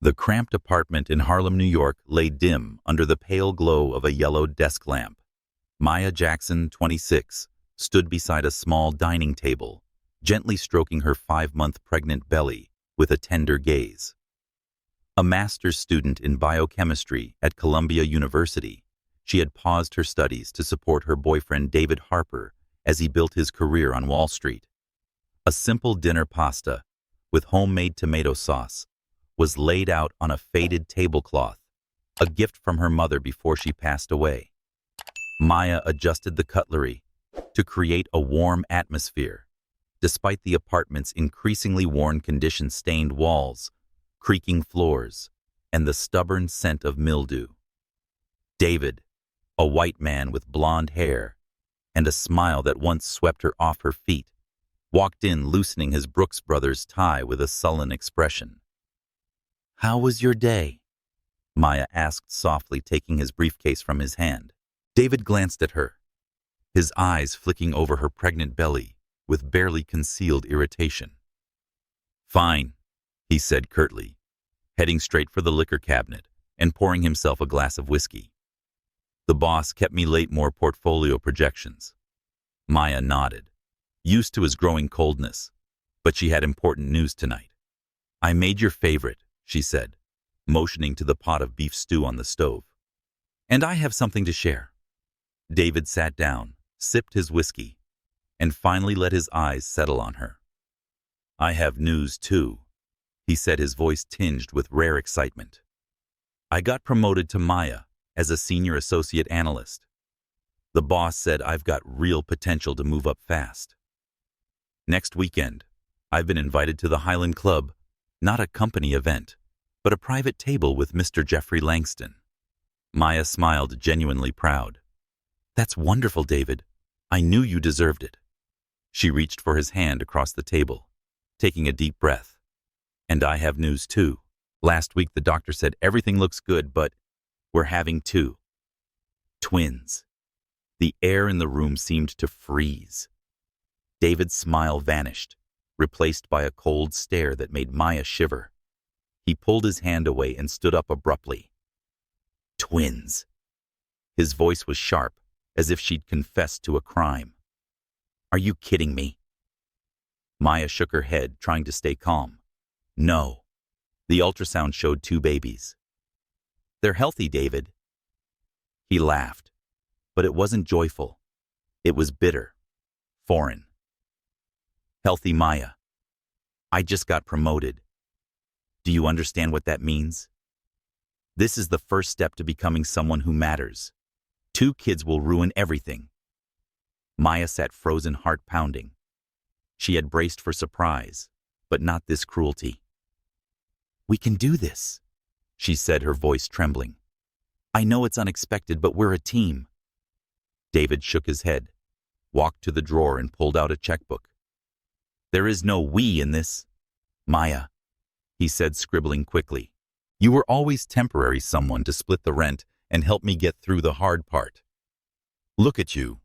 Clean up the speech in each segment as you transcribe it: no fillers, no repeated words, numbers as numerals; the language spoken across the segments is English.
The cramped apartment in Harlem, New York, lay dim under the pale glow of a yellow desk lamp. Maya Jackson, 26, stood beside a small dining table, gently stroking her 5-month pregnant belly with a tender gaze. A master's student in biochemistry at Columbia University, she had paused her studies to support her boyfriend David Harper as he built his career on Wall Street. A simple dinner pasta with homemade tomato sauce was laid out on a faded tablecloth, a gift from her mother before she passed away. Maya adjusted the cutlery to create a warm atmosphere, despite the apartment's increasingly worn condition-stained walls, creaking floors, and the stubborn scent of mildew. David, a white man with blonde hair and a smile that once swept her off her feet, walked in loosening his Brooks Brothers tie with a sullen expression. "How was your day?" Maya asked softly, taking his briefcase from his hand. David glanced at her, his eyes flicking over her pregnant belly with barely concealed irritation. "Fine," he said curtly, heading straight for the liquor cabinet and pouring himself a glass of whiskey. "The boss kept me late, more portfolio projections." Maya nodded, used to his growing coldness, but she had important news tonight. "I made your favorite," she said, motioning to the pot of beef stew on the stove. "And I have something to share." David sat down, sipped his whiskey, and finally let his eyes settle on her. "I have news too," he said, his voice tinged with rare excitement. "I got promoted to Maya as a senior associate analyst. The boss said I've got real potential to move up fast. Next weekend, I've been invited to the Highland Club, not a company event, but a private table with Mr. Jeffrey Langston." Maya smiled, genuinely proud. "That's wonderful, David. I knew you deserved it." She reached for his hand across the table, taking a deep breath. "And I have news too. Last week the doctor said everything looks good, but we're having two. Twins." The air in the room seemed to freeze. David's smile vanished, replaced by a cold stare that made Maya shiver. He pulled his hand away and stood up abruptly. "Twins." His voice was sharp, as if she'd confessed to a crime. "Are you kidding me?" Maya shook her head, trying to stay calm. "No." The ultrasound showed 2 babies. "They're healthy, David." He laughed, but it wasn't joyful. It was bitter, foreign. "Healthy, Maya. I just got promoted. Do you understand what that means? This is the first step to becoming someone who matters. 2 kids will ruin everything." Maya sat frozen, heart pounding. She had braced for surprise, but not this cruelty. "We can do this," she said, her voice trembling. "I know it's unexpected, but we're a team." David shook his head, walked to the drawer and pulled out a checkbook. "There is no we in this, Maya," he said, scribbling quickly. "You were always temporary, someone to split the rent and help me get through the hard part. Look at you.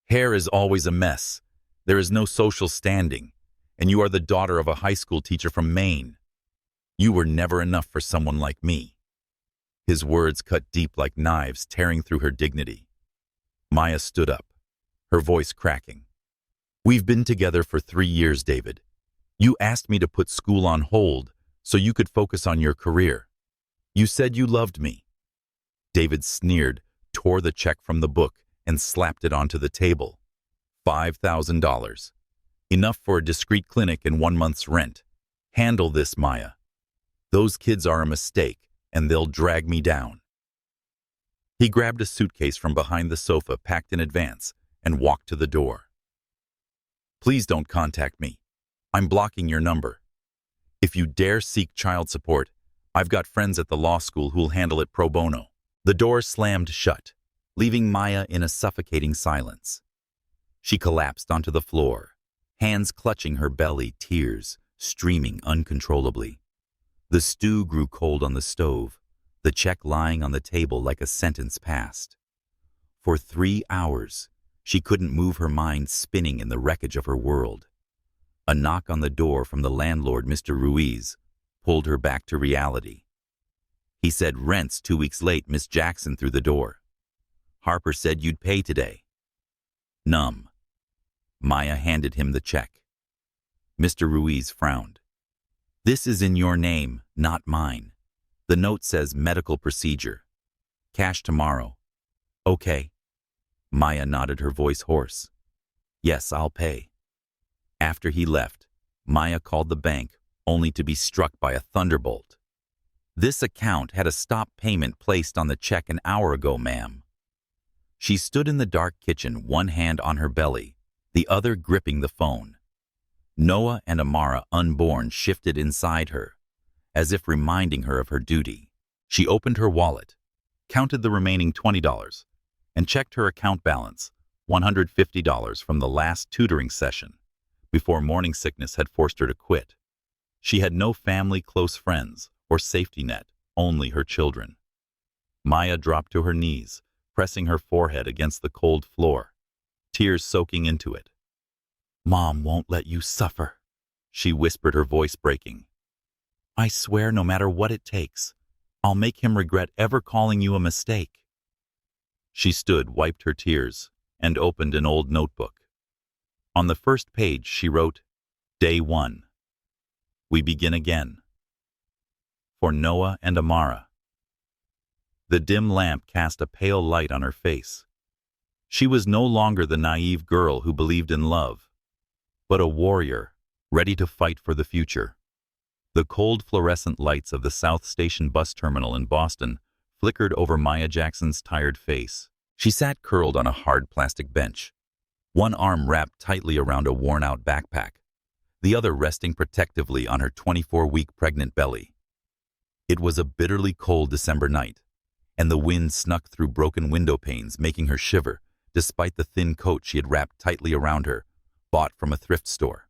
Hair is always a mess. There is no social standing, and you are the daughter of a high school teacher from Maine. You were never enough for someone like me." His words cut deep like knives, tearing through her dignity. Maya stood up, her voice cracking. "We've been together for 3 years, David. You asked me to put school on hold so you could focus on your career. You said you loved me." David sneered, tore the check from the book, and slapped it onto the table. $5,000. Enough for a discreet clinic and 1 month's rent. Handle this, Maya. Those kids are a mistake, and they'll drag me down. He grabbed a suitcase from behind the sofa, packed in advance, and walked to the door. "Please don't contact me. I'm blocking your number. If you dare seek child support, I've got friends at the law school who'll handle it pro bono." The door slammed shut, leaving Maya in a suffocating silence. She collapsed onto the floor, hands clutching her belly, tears streaming uncontrollably. The stew grew cold on the stove, the check lying on the table like a sentence passed. For 3 hours, she couldn't move, her mind spinning in the wreckage of her world. A knock on the door from the landlord, Mr. Ruiz, pulled her back to reality. He said rent's 2 weeks late, Miss Jackson through the door. Harper said you'd pay today. Numb. Maya handed him the check. Mr. Ruiz frowned. This is in your name, not mine. The note says medical procedure. Cash tomorrow. Okay. Maya nodded, her voice hoarse. Yes, I'll pay. After he left, Maya called the bank, only to be struck by a thunderbolt. This account had a stop payment placed on the check an hour ago, ma'am. She stood in the dark kitchen, one hand on her belly, the other gripping the phone. Noah and Amara, unborn, shifted inside her, as if reminding her of her duty. She opened her wallet, counted the remaining $20, and checked her account balance, $150 from the last tutoring session, before morning sickness had forced her to quit. She had no family, close friends, or safety net, only her children. Maya dropped to her knees, pressing her forehead against the cold floor, tears soaking into it. Mom won't let you suffer, she whispered, her voice breaking. I swear, no matter what it takes, I'll make him regret ever calling you a mistake. She stood, wiped her tears, and opened an old notebook. On the first page she wrote, Day 1. We begin again. For Noah and Amara. The dim lamp cast a pale light on her face. She was no longer the naive girl who believed in love, but a warrior, ready to fight for the future. The cold fluorescent lights of the South Station bus terminal in Boston flickered over Maya Jackson's tired face. She sat curled on a hard plastic bench, one arm wrapped tightly around a worn-out backpack, the other resting protectively on her 24-week pregnant belly. It was a bitterly cold December night, and the wind snuck through broken window panes, making her shiver, despite the thin coat she had wrapped tightly around her, bought from a thrift store.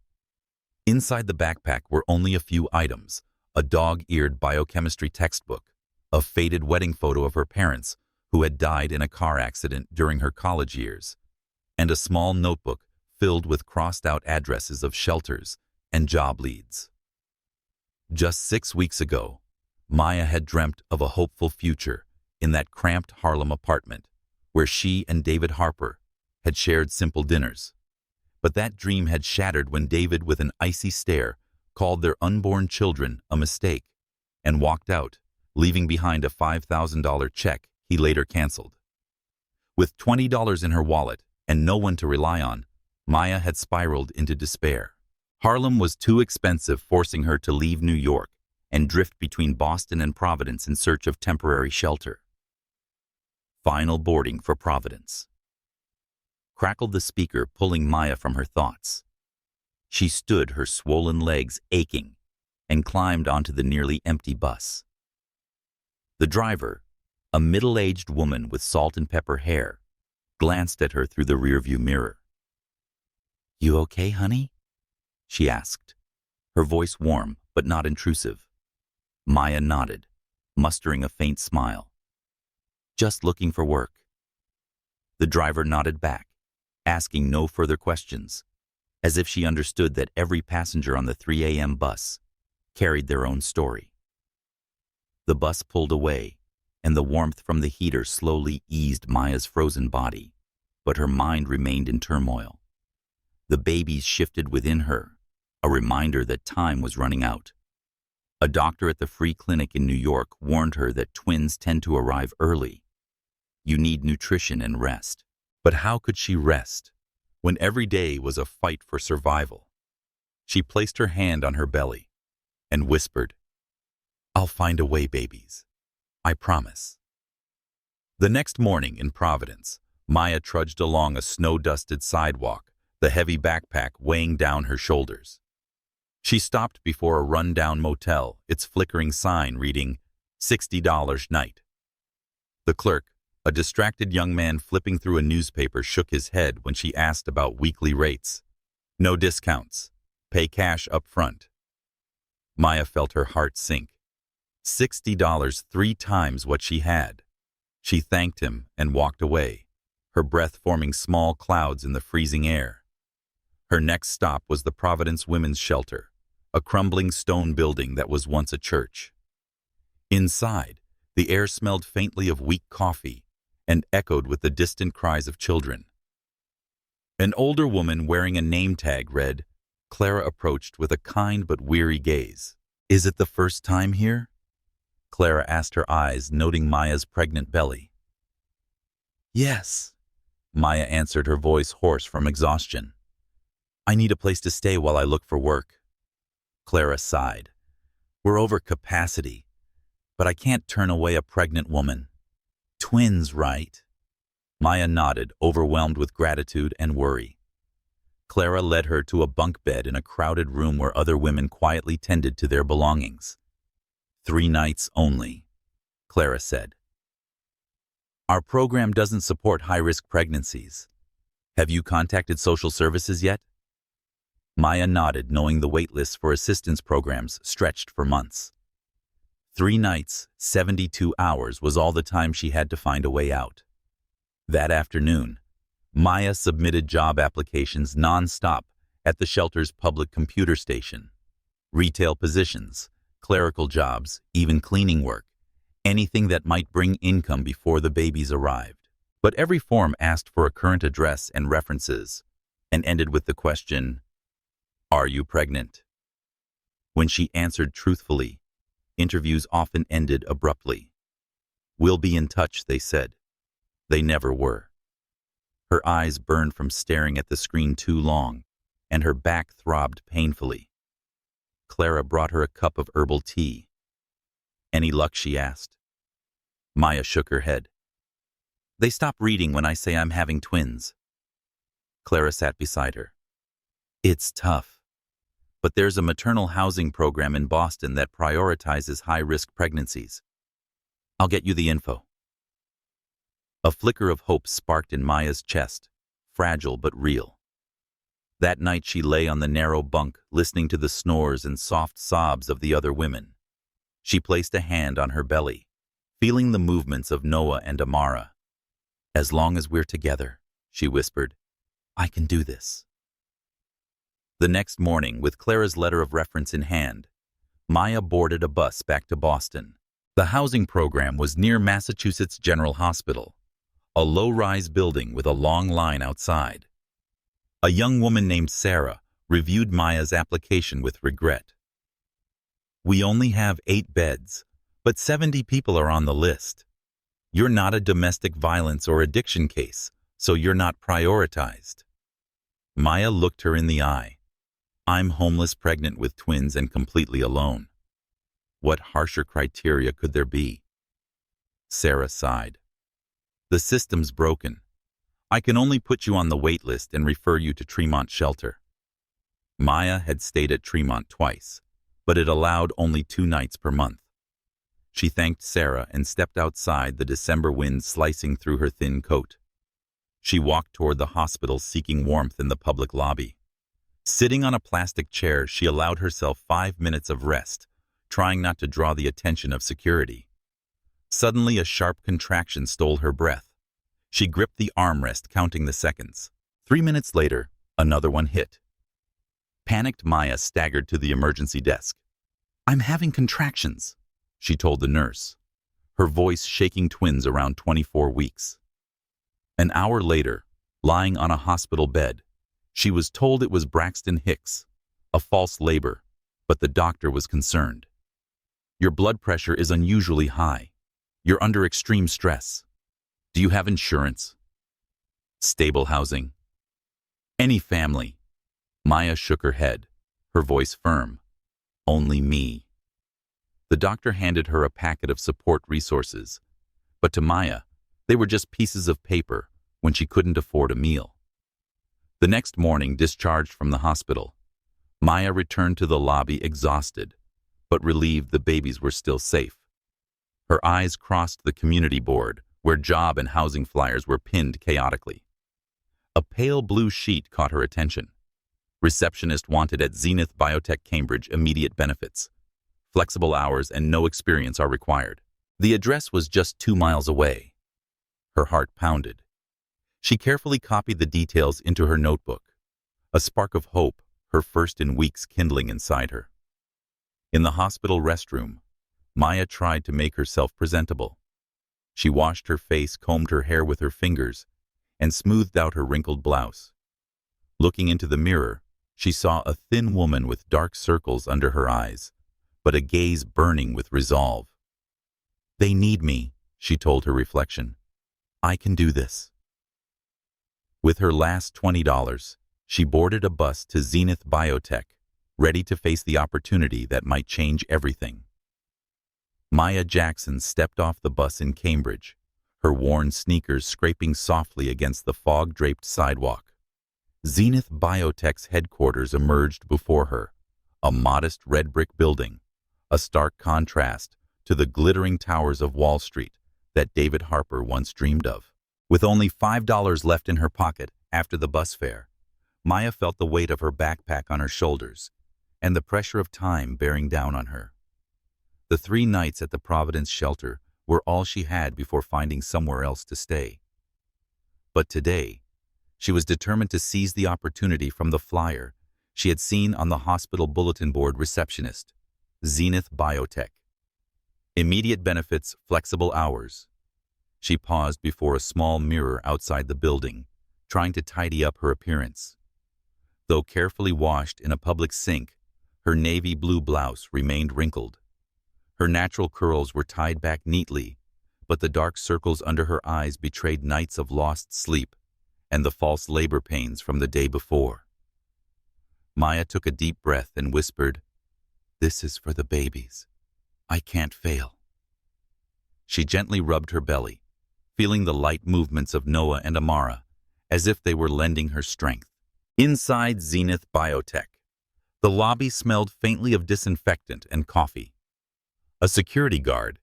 Inside the backpack were only a few items: a dog-eared biochemistry textbook, a faded wedding photo of her parents, who had died in a car accident during her college years, and a small notebook filled with crossed-out addresses of shelters and job leads. Just 6 weeks ago, Maya had dreamt of a hopeful future in that cramped Harlem apartment where she and David Harper had shared simple dinners. But that dream had shattered when David, with an icy stare, called their unborn children a mistake and walked out, leaving behind a $5,000 check he later canceled. With $20 in her wallet and no one to rely on, Maya had spiraled into despair. Harlem was too expensive, forcing her to leave New York and drift between Boston and Providence in search of temporary shelter. Final boarding for Providence. Crackled the speaker, pulling Maya from her thoughts. She stood, her swollen legs aching, and climbed onto the nearly empty bus. The driver, a middle-aged woman with salt and pepper hair, glanced at her through the rearview mirror. You okay, honey? She asked, her voice warm but not intrusive. Maya nodded, mustering a faint smile. Just looking for work. The driver nodded back, asking no further questions, as if she understood that every passenger on the 3 a.m. bus carried their own story. The bus pulled away, and the warmth from the heater slowly eased Maya's frozen body, but her mind remained in turmoil. The babies shifted within her, a reminder that time was running out. A doctor at the free clinic in New York warned her that twins tend to arrive early. You need nutrition and rest. But how could she rest when every day was a fight for survival? She placed her hand on her belly and whispered, I'll find a way, babies. I promise. The next morning in Providence, Maya trudged along a snow-dusted sidewalk, the heavy backpack weighing down her shoulders. She stopped before a run-down motel, its flickering sign reading, $60 night. The clerk, a distracted young man flipping through a newspaper, shook his head when she asked about weekly rates. No discounts. Pay cash up front. Maya felt her heart sink. $60, 3 times what she had. She thanked him and walked away, her breath forming small clouds in the freezing air. Her next stop was the Providence Women's Shelter, a crumbling stone building that was once a church. Inside, The air smelled faintly of weak coffee and echoed with the distant cries of children. An older woman wearing a name tag read, Clara approached with a kind but weary gaze. "Is it the first time here?" Clara asked, her eyes noting Maya's pregnant belly. "Yes," Maya answered, her voice hoarse from exhaustion. "I need a place to stay while I look for work." Clara sighed. "We're over capacity, but I can't turn away a pregnant woman. Twins, right?" Maya nodded, overwhelmed with gratitude and worry. Clara led her to a bunk bed in a crowded room where other women quietly tended to their belongings. "3 nights only," Clara said. "Our program doesn't support high-risk pregnancies. Have you contacted social services yet?" Maya nodded, knowing the wait lists for assistance programs stretched for months. 3 nights, 72 hours was all the time she had to find a way out. That afternoon, Maya submitted job applications non-stop at the shelter's public computer station. Retail positions, clerical jobs, even cleaning work, anything that might bring income before the babies arrived. But every form asked for a current address and references, and ended with the question, "Are you pregnant?" When she answered truthfully, interviews often ended abruptly. "We'll be in touch," they said. They never were. Her eyes burned from staring at the screen too long, and her back throbbed painfully. Clara brought her a cup of herbal tea. "Any luck?" she asked. Maya shook her head. "They stop reading when I say I'm having twins." Clara sat beside her. "It's tough, but there's a maternal housing program in Boston that prioritizes high-risk pregnancies. I'll get you the info." A flicker of hope sparked in Maya's chest, fragile but real. That night she lay on the narrow bunk, listening to the snores and soft sobs of the other women. She placed a hand on her belly, feeling the movements of Noah and Amara. "As long as we're together," she whispered, "I can do this." The next morning, with Clara's letter of reference in hand, Maya boarded a bus back to Boston. The housing program was near Massachusetts General Hospital, a low-rise building with a long line outside. A young woman named Sarah reviewed Maya's application with regret. "We only have 8 beds, but 70 people are on the list. You're not a domestic violence or addiction case, so you're not prioritized." Maya looked her in the eye. "I'm homeless, pregnant with twins, and completely alone. What harsher criteria could there be?" Sarah sighed. "The system's broken. I can only put you on the wait list and refer you to Tremont Shelter." Maya had stayed at Tremont twice, but it allowed only 2 nights per month. She thanked Sarah and stepped outside, the December wind slicing through her thin coat. She walked toward the hospital, seeking warmth in the public lobby. Sitting on a plastic chair, she allowed herself 5 minutes of rest, trying not to draw the attention of security. Suddenly, a sharp contraction stole her breath. She gripped the armrest, counting the seconds. 3 minutes later, another one hit. Panicked, Maya staggered to the emergency desk. "I'm having contractions," she told the nurse, her voice shaking. Twins around 24 weeks. An hour later, lying on a hospital bed, she was told it was Braxton Hicks, a false labor, but the doctor was concerned. "Your blood pressure is unusually high. You're under extreme stress. Do you have insurance?" "Stable housing?" "Any family?" Maya shook her head, her voice firm. "Only me." The doctor handed her a packet of support resources, but to Maya, they were just pieces of paper when she couldn't afford a meal. The next morning, discharged from the hospital, Maya returned to the lobby exhausted, but relieved the babies were still safe. Her eyes crossed the community board, where job and housing flyers were pinned chaotically. A pale blue sheet caught her attention. "Receptionist wanted at Zenith Biotech, Cambridge, immediate benefits. Flexible hours and no experience are required." The address was just 2 miles away. Her heart pounded. She carefully copied the details into her notebook, a spark of hope, her first in weeks, kindling inside her. In the hospital restroom, Maya tried to make herself presentable. She washed her face, combed her hair with her fingers, and smoothed out her wrinkled blouse. Looking into the mirror, she saw a thin woman with dark circles under her eyes, but a gaze burning with resolve. "They need me," she told her reflection. "I can do this." With her last $20, she boarded a bus to Zenith Biotech, ready to face the opportunity that might change everything. Maya Jackson stepped off the bus in Cambridge, her worn sneakers scraping softly against the fog-draped sidewalk. Zenith Biotech's headquarters emerged before her, a modest red brick building, a stark contrast to the glittering towers of Wall Street that David Harper once dreamed of. With only $5 left in her pocket after the bus fare, Maya felt the weight of her backpack on her shoulders and the pressure of time bearing down on her. The 3 nights at the Providence shelter were all she had before finding somewhere else to stay. But today, she was determined to seize the opportunity from the flyer she had seen on the hospital bulletin board: receptionist, Zenith Biotech. Immediate benefits, flexible hours. She paused before a small mirror outside the building, trying to tidy up her appearance. Though carefully washed in a public sink, her navy blue blouse remained wrinkled. Her natural curls were tied back neatly, but the dark circles under her eyes betrayed nights of lost sleep and the false labor pains from the day before. Maya took a deep breath and whispered, "This is for the babies. I can't fail." She gently rubbed her belly, feeling the light movements of Noah and Amara, as if they were lending her strength. Inside Zenith Biotech, the lobby smelled faintly of disinfectant and coffee. A security guard,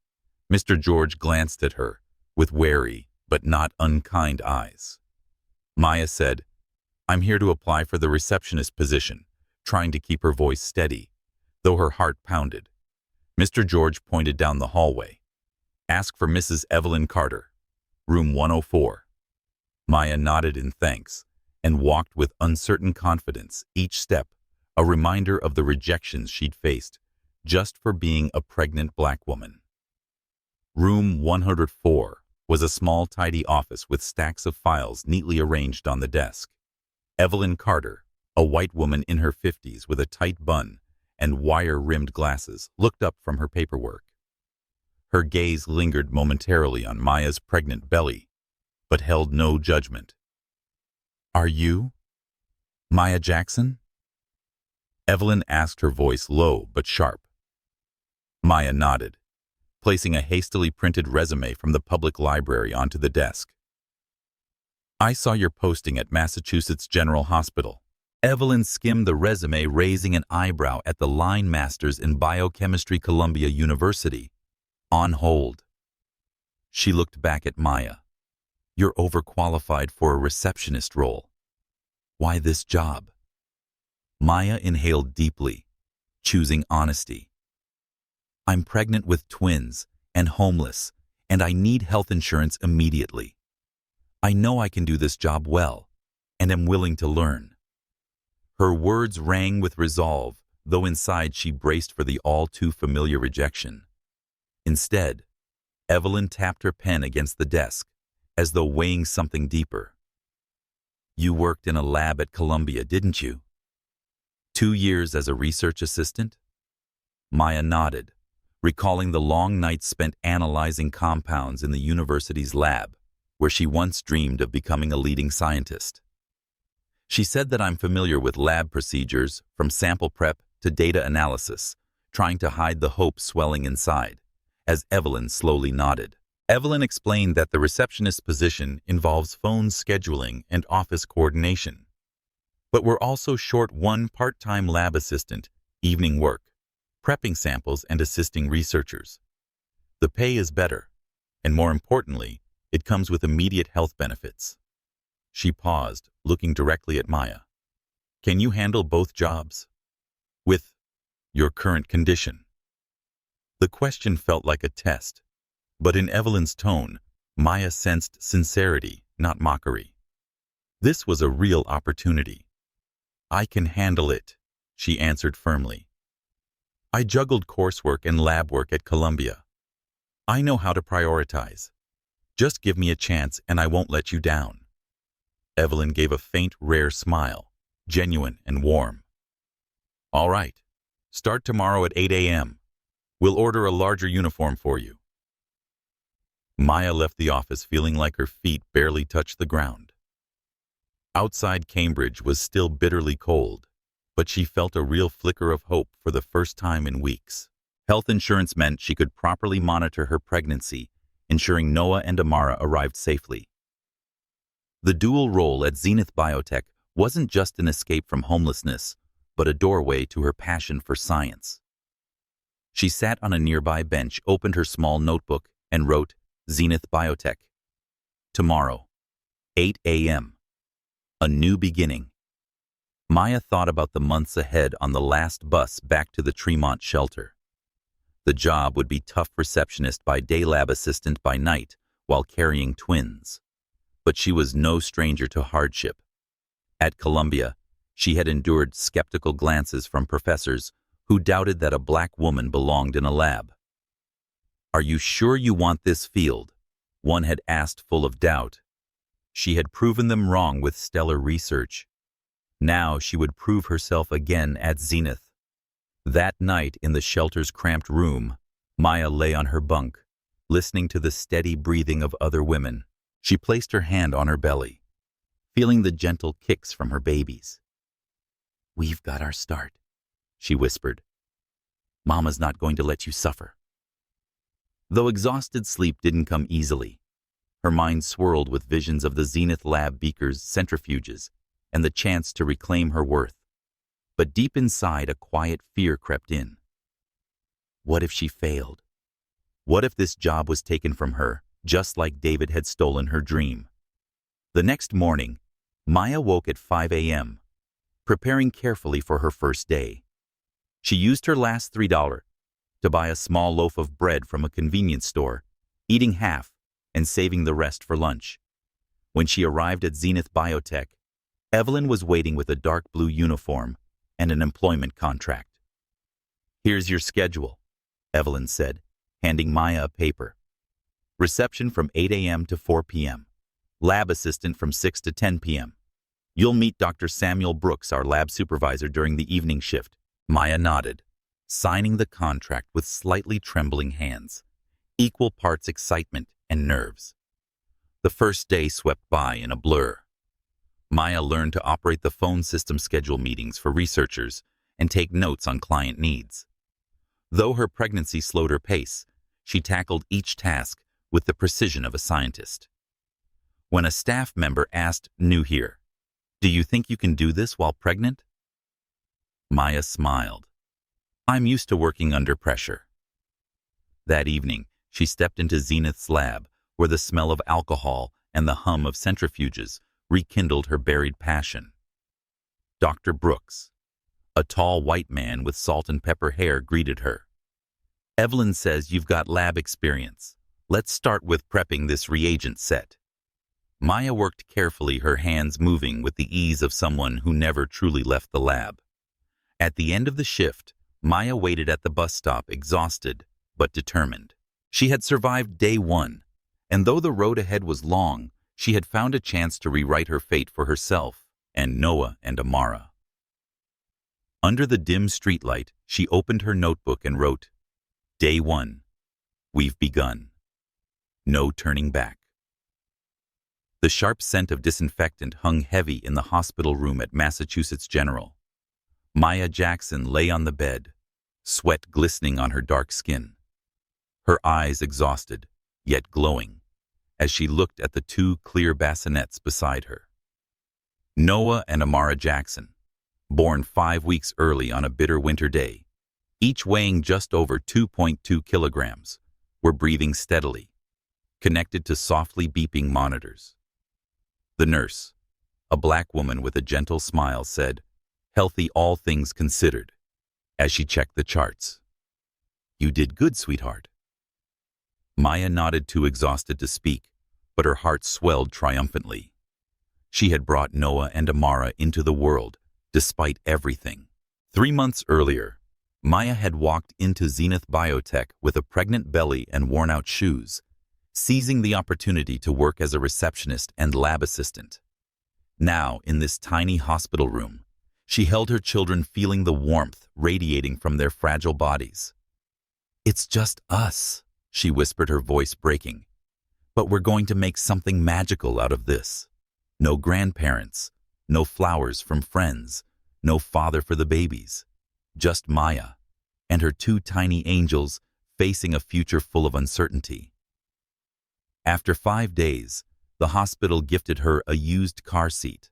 Mr. George, glanced at her with wary but not unkind eyes. Maya said, "I'm here to apply for the receptionist position," trying to keep her voice steady, though her heart pounded. Mr. George pointed down the hallway. "Ask for Mrs. Evelyn Carter, room 104. Maya nodded in thanks and walked with uncertain confidence, each step a reminder of the rejections she'd faced just for being a pregnant black woman. Room 104 was a small, tidy office with stacks of files neatly arranged on the desk. Evelyn Carter, a white woman in her 50s with a tight bun and wire-rimmed glasses, looked up from her paperwork. Her gaze lingered momentarily on Maya's pregnant belly, but held no judgment. "Are you Maya Jackson?" Evelyn asked, her voice low but sharp. Maya nodded, placing a hastily printed resume from the public library onto the desk. "I saw your posting at Massachusetts General Hospital." Evelyn skimmed the resume, raising an eyebrow at the line masters in biochemistry, Columbia University. On hold. She looked back at Maya. "You're overqualified for a receptionist role. Why this job?" Maya inhaled deeply, choosing honesty. "I'm pregnant with twins and homeless, and I need health insurance immediately. I know I can do this job well, and am willing to learn." Her words rang with resolve, though inside she braced for the all-too-familiar rejection. Instead, Evelyn tapped her pen against the desk, as though weighing something deeper. "You worked in a lab at Columbia, didn't you? 2 years as a research assistant?" Maya nodded, recalling the long nights spent analyzing compounds in the university's lab, where she once dreamed of becoming a leading scientist. She said that "I'm familiar with lab procedures, from sample prep to data analysis," trying to hide the hope swelling inside, as Evelyn slowly nodded. Evelyn explained that the receptionist position involves phone scheduling and office coordination, but we're also short one part-time lab assistant, evening work, prepping samples and assisting researchers. The pay is better, and more importantly, it comes with immediate health benefits. She paused, looking directly at Maya. "Can you handle both jobs? With your current condition?" The question felt like a test, but in Evelyn's tone, Maya sensed sincerity, not mockery. This was a real opportunity. "I can handle it," she answered firmly. I juggled coursework and lab work at Columbia. I know how to prioritize. Just give me a chance and I won't let you down. Evelyn gave a faint, rare smile, genuine and warm. All right. Start tomorrow at 8 a.m. We'll order a larger uniform for you. Maya left the office feeling like her feet barely touched the ground. Outside Cambridge was still bitterly cold, but she felt a real flicker of hope for the first time in weeks. Health insurance meant she could properly monitor her pregnancy, ensuring Noah and Amara arrived safely. The dual role at Zenith Biotech wasn't just an escape from homelessness, but a doorway to her passion for science. She sat on a nearby bench, opened her small notebook, and wrote, Zenith Biotech. Tomorrow, 8 a.m. A new beginning. Maya thought about the months ahead on the last bus back to the Tremont shelter. The job would be tough receptionist by day, lab assistant by night, while carrying twins. But she was no stranger to hardship. At Columbia, she had endured skeptical glances from professors who doubted that a black woman belonged in a lab. Are you sure you want this field? One had asked, full of doubt. She had proven them wrong with stellar research. Now she would prove herself again at Zenith. That night in the shelter's cramped room, Maya lay on her bunk, listening to the steady breathing of other women. She placed her hand on her belly, feeling the gentle kicks from her babies. We've got our start, she whispered. Mama's not going to let you suffer. Though exhausted sleep didn't come easily, her mind swirled with visions of the Zenith lab beakers, centrifuges, and the chance to reclaim her worth. But deep inside, a quiet fear crept in. What if she failed? What if this job was taken from her, just like David had stolen her dream? The next morning, Maya woke at 5 a.m., preparing carefully for her first day. She used her last $3 to buy a small loaf of bread from a convenience store, eating half and saving the rest for lunch. When she arrived at Zenith Biotech, Evelyn was waiting with a dark blue uniform and an employment contract. Here's your schedule, Evelyn said, handing Maya a paper. Reception from 8 a.m. to 4 p.m. Lab assistant from 6 to 10 p.m. You'll meet Dr. Samuel Brooks, our lab supervisor, during the evening shift. Maya nodded, signing the contract with slightly trembling hands, equal parts excitement and nerves. The first day swept by in a blur. Maya learned to operate the phone system, schedule meetings for researchers, and take notes on client needs. Though her pregnancy slowed her pace, she tackled each task with the precision of a scientist. When a staff member asked, new here, do you think you can do this while pregnant? Maya smiled. I'm used to working under pressure. That evening, she stepped into Zenith's lab, where the smell of alcohol and the hum of centrifuges rekindled her buried passion. Dr. Brooks, a tall white man with salt and pepper hair, greeted her. Evelyn says you've got lab experience. Let's start with prepping this reagent set. Maya worked carefully, her hands moving with the ease of someone who never truly left the lab. At the end of the shift, Maya waited at the bus stop, exhausted but determined. She had survived day one, and though the road ahead was long, she had found a chance to rewrite her fate for herself and Noah and Amara. Under the dim streetlight, she opened her notebook and wrote, Day 1. We've begun. No turning back. The sharp scent of disinfectant hung heavy in the hospital room at Massachusetts General. Maya Jackson lay on the bed, sweat glistening on her dark skin. Her eyes exhausted, yet glowing, as she looked at the two clear bassinets beside her. Noah and Amara Jackson, born 5 weeks early on a bitter winter day, each weighing just over 2.2 kilograms, were breathing steadily, connected to softly beeping monitors. The nurse, a black woman with a gentle smile, said, Healthy all things considered, as she checked the charts. You did good, sweetheart. Maya nodded, too exhausted to speak, but her heart swelled triumphantly. She had brought Noah and Amara into the world, despite everything. 3 months earlier, Maya had walked into Zenith Biotech with a pregnant belly and worn-out shoes, seizing the opportunity to work as a receptionist and lab assistant. Now, in this tiny hospital room, she held her children, feeling the warmth radiating from their fragile bodies. "It's just us," she whispered, her voice breaking. "But we're going to make something magical out of this. No grandparents, no flowers from friends, no father for the babies. Just Maya and her two tiny angels facing a future full of uncertainty." After 5 days, the hospital gifted her a used car seat,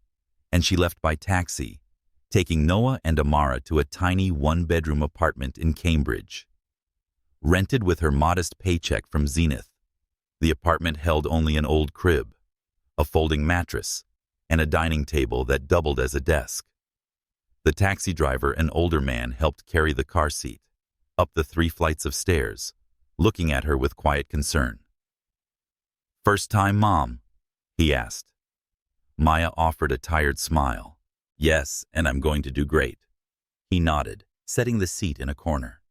and she left by taxi, taking Noah and Amara to a tiny one-bedroom apartment in Cambridge. Rented with her modest paycheck from Zenith, the apartment held only an old crib, a folding mattress, and a dining table that doubled as a desk. The taxi driver, an older man, helped carry the car seat up the 3 flights of stairs, looking at her with quiet concern. "First time, Mom?" he asked. Maya offered a tired smile. "Yes, and I'm going to do great." He nodded, setting the seat in a corner.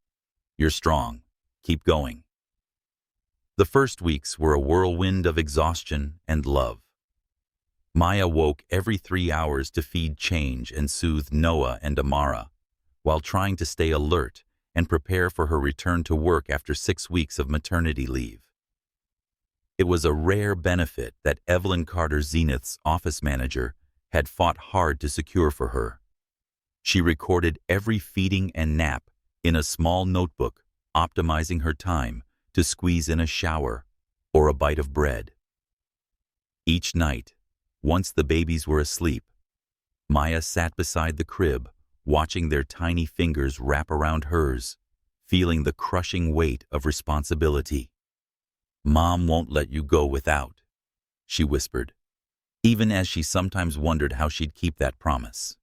"You're strong. Keep going." The first weeks were a whirlwind of exhaustion and love. Maya woke every 3 hours to feed, change, and soothe Noah and Amara, while trying to stay alert and prepare for her return to work after 6 weeks of maternity leave. It was a rare benefit that Evelyn Carter, Zenith's office manager, had fought hard to secure for her. She recorded every feeding and nap in a small notebook, optimizing her time to squeeze in a shower or a bite of bread. Each night, once the babies were asleep, Maya sat beside the crib, watching their tiny fingers wrap around hers, feeling the crushing weight of responsibility. "Mom won't let you go without," she whispered, even as she sometimes wondered how she'd keep that promise.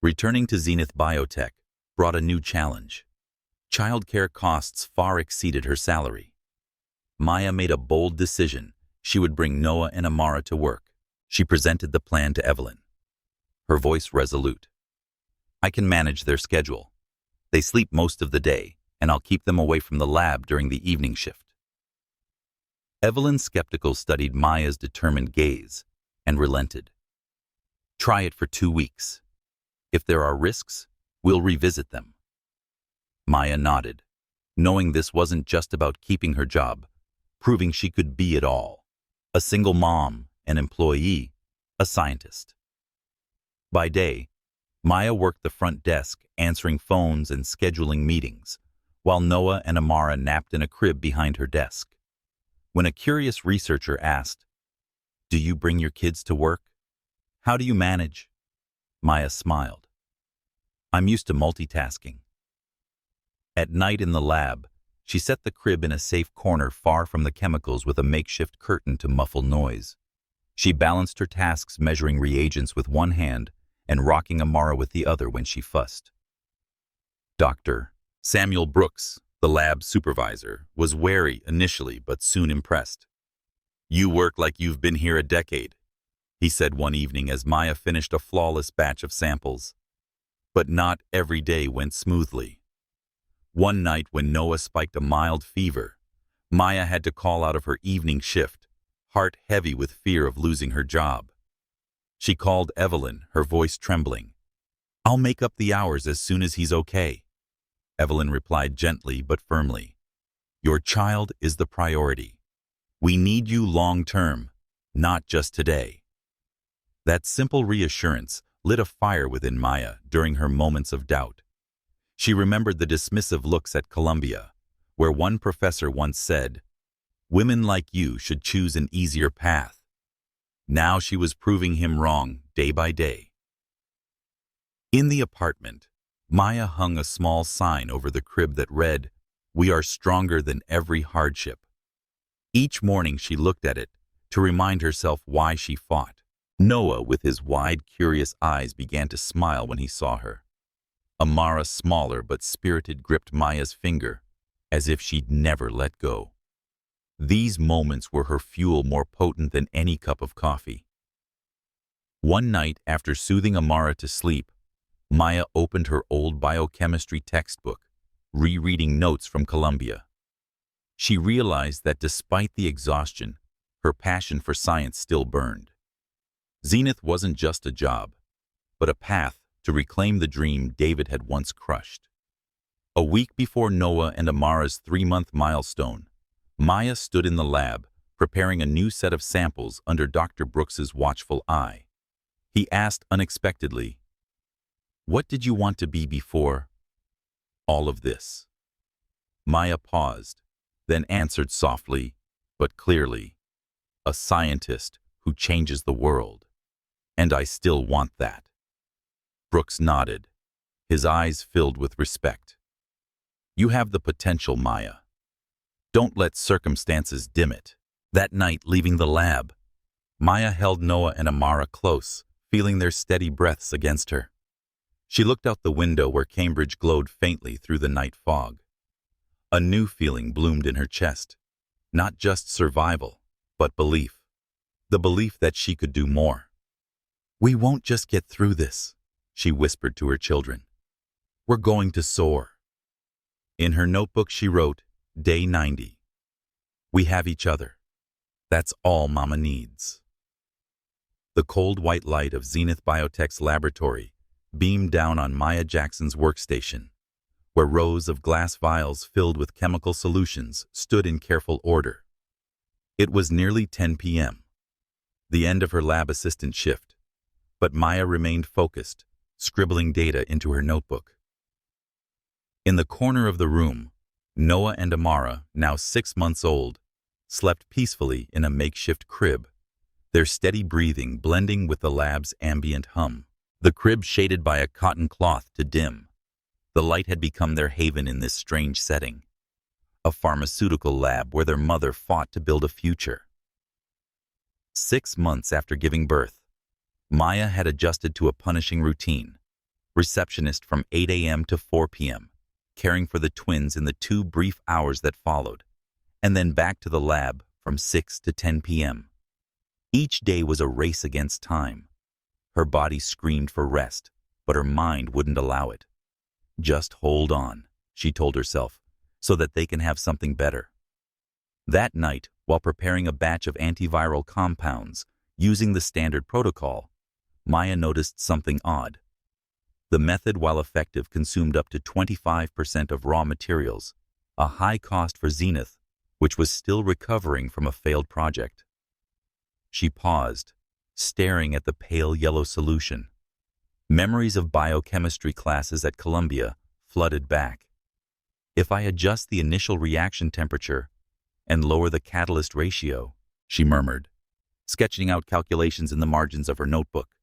Returning to Zenith Biotech brought a new challenge. Childcare costs far exceeded her salary. Maya made a bold decision. She would bring Noah and Amara to work. She presented the plan to Evelyn, her voice resolute. "I can manage their schedule. They sleep most of the day, and I'll keep them away from the lab during the evening shift." Evelyn, skeptical, studied Maya's determined gaze and relented. "Try it for 2 weeks. If there are risks, we'll revisit them." Maya nodded, knowing this wasn't just about keeping her job, proving she could be it all: a single mom, an employee, a scientist. By day, Maya worked the front desk, answering phones and scheduling meetings, while Noah and Amara napped in a crib behind her desk. When a curious researcher asked, "Do you bring your kids to work? How do you manage?" Maya smiled. "I'm used to multitasking." At night in the lab, she set the crib in a safe corner far from the chemicals with a makeshift curtain to muffle noise. She balanced her tasks, measuring reagents with one hand and rocking Amara with the other when she fussed. Dr. Samuel Brooks, the lab supervisor, was wary initially but soon impressed. "You work like you've been here a decade," he said one evening as Maya finished a flawless batch of samples. But not every day went smoothly. One night when Noah spiked a mild fever, Maya had to call out of her evening shift, heart heavy with fear of losing her job. She called Evelyn, her voice trembling. "I'll make up the hours as soon as he's okay." Evelyn replied gently but firmly, "Your child is the priority. We need you long-term, not just today." That simple reassurance lit a fire within Maya during her moments of doubt. She remembered the dismissive looks at Columbia, where one professor once said, "Women like you should choose an easier path." Now she was proving him wrong day by day. In the apartment, Maya hung a small sign over the crib that read, "We are stronger than every hardship." Each morning she looked at it to remind herself why she fought. Noah, with his wide, curious eyes, began to smile when he saw her. Amara, smaller but spirited, gripped Maya's finger as if she'd never let go. These moments were her fuel, more potent than any cup of coffee. One night, after soothing Amara to sleep, Maya opened her old biochemistry textbook, rereading notes from Columbia. She realized that despite the exhaustion, her passion for science still burned. Zenith wasn't just a job, but a path to reclaim the dream David had once crushed. A week before Noah and Amara's 3-month milestone, Maya stood in the lab, preparing a new set of samples under Dr. Brooks's watchful eye. He asked unexpectedly, "What did you want to be before all of this?" Maya paused, then answered softly, but clearly, "A scientist who changes the world. And I still want that." Brooks nodded, his eyes filled with respect. "You have the potential, Maya. Don't let circumstances dim it." That night, leaving the lab, Maya held Noah and Amara close, feeling their steady breaths against her. She looked out the window where Cambridge glowed faintly through the night fog. A new feeling bloomed in her chest, not just survival, but belief. The belief that she could do more. "We won't just get through this," she whispered to her children. "We're going to soar." In her notebook she wrote, Day 90. "We have each other. That's all Mama needs." The cold white light of Zenith Biotech's laboratory beamed down on Maya Jackson's workstation, where rows of glass vials filled with chemical solutions stood in careful order. It was nearly 10 p.m., the end of her lab assistant shift, but Maya remained focused, scribbling data into her notebook. In the corner of the room, Noah and Amara, now 6 months old, slept peacefully in a makeshift crib, their steady breathing blending with the lab's ambient hum. The crib shaded by a cotton cloth to dim. The light had become their haven in this strange setting, a pharmaceutical lab where their mother fought to build a future. 6 months after giving birth, Maya had adjusted to a punishing routine, receptionist from 8 a.m. to 4 p.m., caring for the twins in the 2 brief hours that followed, and then back to the lab from 6 to 10 p.m. Each day was a race against time. Her body screamed for rest, but her mind wouldn't allow it. "Just hold on," she told herself, "so that they can have something better." That night, while preparing a batch of antiviral compounds using the standard protocol, Maya noticed something odd. The method, while effective, consumed up to 25% of raw materials, a high cost for Zenith, which was still recovering from a failed project. She paused, staring at the pale yellow solution. Memories of biochemistry classes at Columbia flooded back. "If I adjust the initial reaction temperature and lower the catalyst ratio," she murmured, sketching out calculations in the margins of her notebook.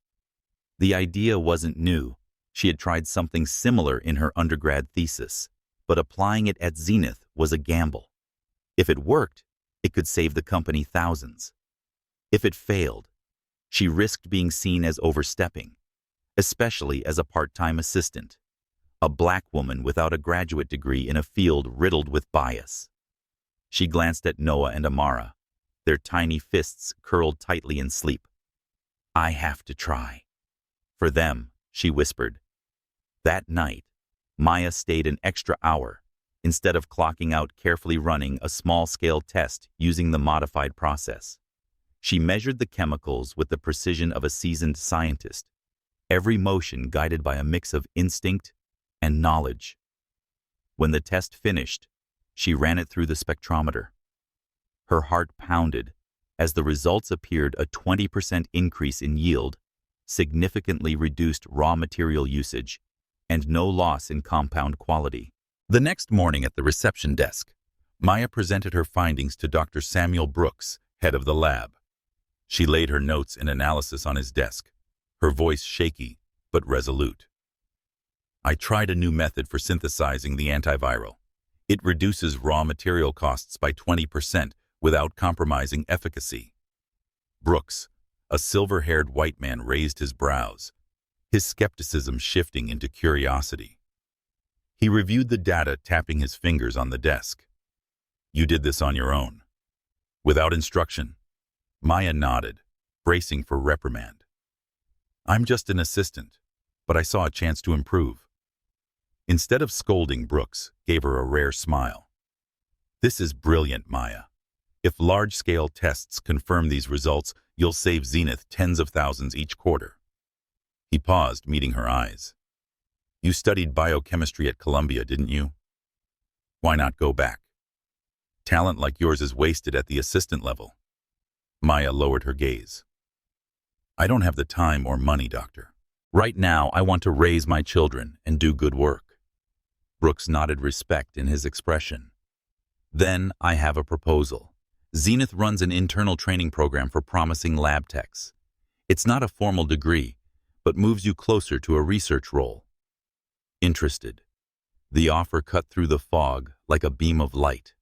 The idea wasn't new. She had tried something similar in her undergrad thesis, but applying it at Zenith was a gamble. If it worked, it could save the company thousands. If it failed, she risked being seen as overstepping, especially as a part-time assistant, a black woman without a graduate degree in a field riddled with bias. She glanced at Noah and Amara, their tiny fists curled tightly in sleep. "I have to try." "For them," she whispered. That night, Maya stayed an extra hour, instead of clocking out, carefully running a small-scale test using the modified process. She measured the chemicals with the precision of a seasoned scientist, every motion guided by a mix of instinct and knowledge. When the test finished, she ran it through the spectrometer. Her heart pounded as the results appeared: a 20% increase in yield, significantly reduced raw material usage, and no loss in compound quality. The next morning at the reception desk, Maya presented her findings to Dr. Samuel Brooks, head of the lab. She laid her notes and analysis on his desk, her voice shaky but resolute. "I tried a new method for synthesizing the antiviral. It reduces raw material costs by 20% without compromising efficacy." Brooks, a silver-haired white man, raised his brows, his skepticism shifting into curiosity. He reviewed the data, tapping his fingers on the desk. "You did this on your own, without instruction?" Maya nodded, bracing for reprimand. "I'm just an assistant, but I saw a chance to improve. Instead of scolding, Brooks gave her a rare smile. This is brilliant, Maya. If large-scale tests confirm these results, you'll save Zenith tens of thousands each quarter. He paused, meeting her eyes. You studied biochemistry at Columbia, didn't you? Why not go back? Talent like yours is wasted at the assistant level. Maya lowered her gaze. I don't have the time or money, Doctor. Right now, I want to raise my children and do good work. Brooks nodded respect in his expression. Then I have a proposal. Zenith runs an internal training program for promising lab techs. It's not a formal degree, but moves you closer to a research role. Interested. The offer cut through the fog like a beam of light.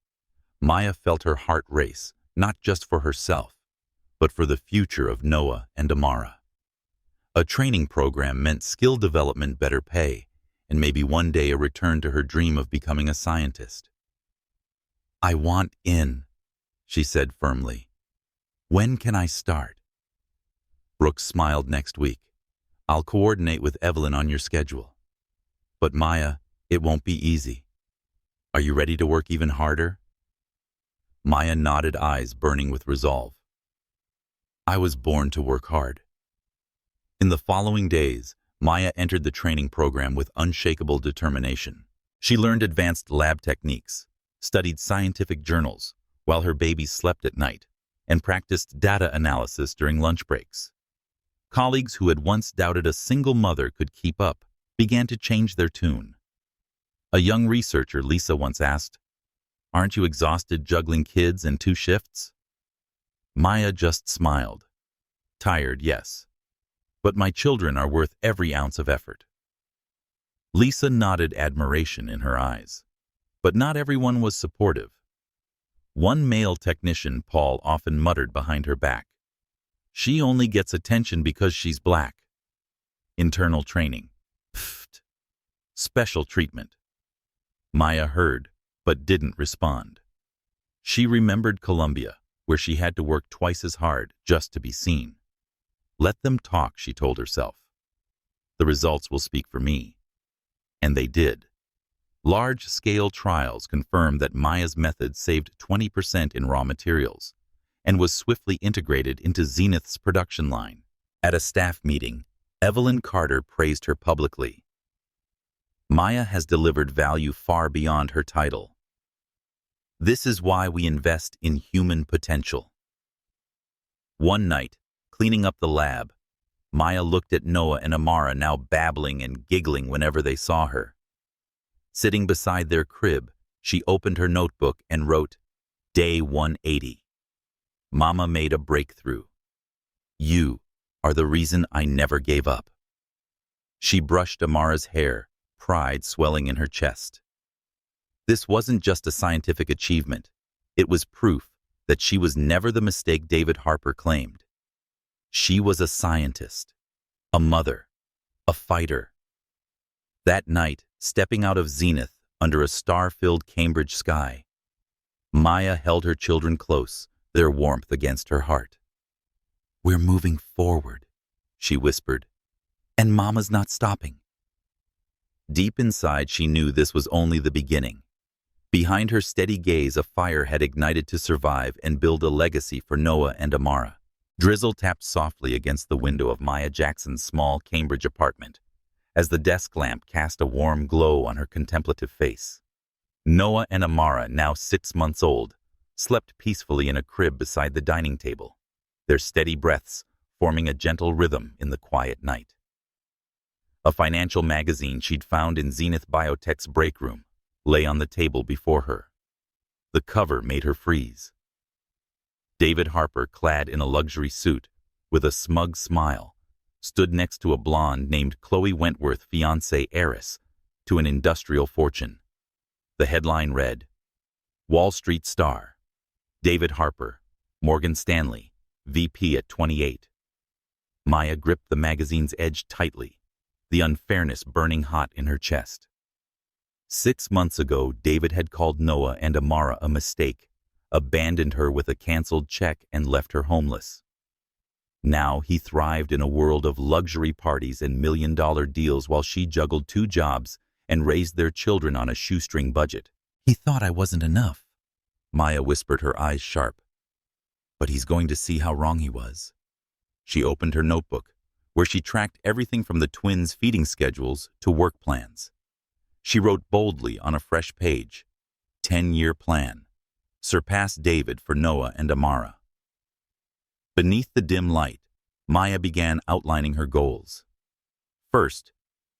Maya felt her heart race, not just for herself, but for the future of Noah and Amara. A training program meant skill development, better pay, and maybe one day a return to her dream of becoming a scientist. I want in, she said firmly. When can I start? Brooks smiled. Next week. I'll coordinate with Evelyn on your schedule. But Maya, it won't be easy. Are you ready to work even harder? Maya nodded, eyes burning with resolve. I was born to work hard. In the following days, Maya entered the training program with unshakable determination. She learned advanced lab techniques, studied scientific journals while her babies slept at night, and practiced data analysis during lunch breaks. Colleagues who had once doubted a single mother could keep up began to change their tune. A young researcher, Lisa, once asked, "Aren't you exhausted juggling kids and 2 shifts?" Maya just smiled. Tired, yes. But my children are worth every ounce of effort. Lisa nodded, admiration in her eyes. But not everyone was supportive. One male technician, Paul, often muttered behind her back, "She only gets attention because she's black." Internal training. Pfft. Special treatment. Maya heard, but didn't respond. She remembered Columbia, where she had to work twice as hard just to be seen. Let them talk, she told herself. The results will speak for me. And they did. Large-scale trials confirmed that Maya's method saved 20% in raw materials and was swiftly integrated into Zenith's production line. At a staff meeting, Evelyn Carter praised her publicly. Maya has delivered value far beyond her title. This is why we invest in human potential. One night, cleaning up the lab, Maya looked at Noah and Amara, now babbling and giggling whenever they saw her. Sitting beside their crib, she opened her notebook and wrote, Day 180. Mama made a breakthrough. You are the reason I never gave up. She brushed Amara's hair, pride swelling in her chest. This wasn't just a scientific achievement. It was proof that she was never the mistake David Harper claimed. She was a scientist, a mother, a fighter. That night, stepping out of Zenith under a star-filled Cambridge sky, Maya held her children close, their warmth against her heart. We're moving forward, she whispered, and Mama's not stopping. Deep inside, she knew this was only the beginning. Behind her steady gaze, a fire had ignited to survive and build a legacy for Noah and Amara. Drizzle tapped softly against the window of Maya Jackson's small Cambridge apartment, as the desk lamp cast a warm glow on her contemplative face. Noah and Amara, now 6 months old, slept peacefully in a crib beside the dining table, their steady breaths forming a gentle rhythm in the quiet night. A financial magazine she'd found in Zenith Biotech's break room lay on the table before her. The cover made her freeze. David Harper, clad in a luxury suit, with a smug smile, stood next to a blonde named Chloe Wentworth, fiancée heiress to an industrial fortune. The headline read, Wall Street Star, David Harper, Morgan Stanley, VP at 28. Maya gripped the magazine's edge tightly, the unfairness burning hot in her chest. 6 months ago, David had called Noah and Amara a mistake, abandoned her with a canceled check, and left her homeless. Now he thrived in a world of luxury parties and million-dollar deals while she juggled 2 jobs and raised their children on a shoestring budget. He thought I wasn't enough, Maya whispered, her eyes sharp. But he's going to see how wrong he was. She opened her notebook, where she tracked everything from the twins' feeding schedules to work plans. She wrote boldly on a fresh page, 10-year plan. Surpass David for Noah and Amara. Beneath the dim light, Maya began outlining her goals. First,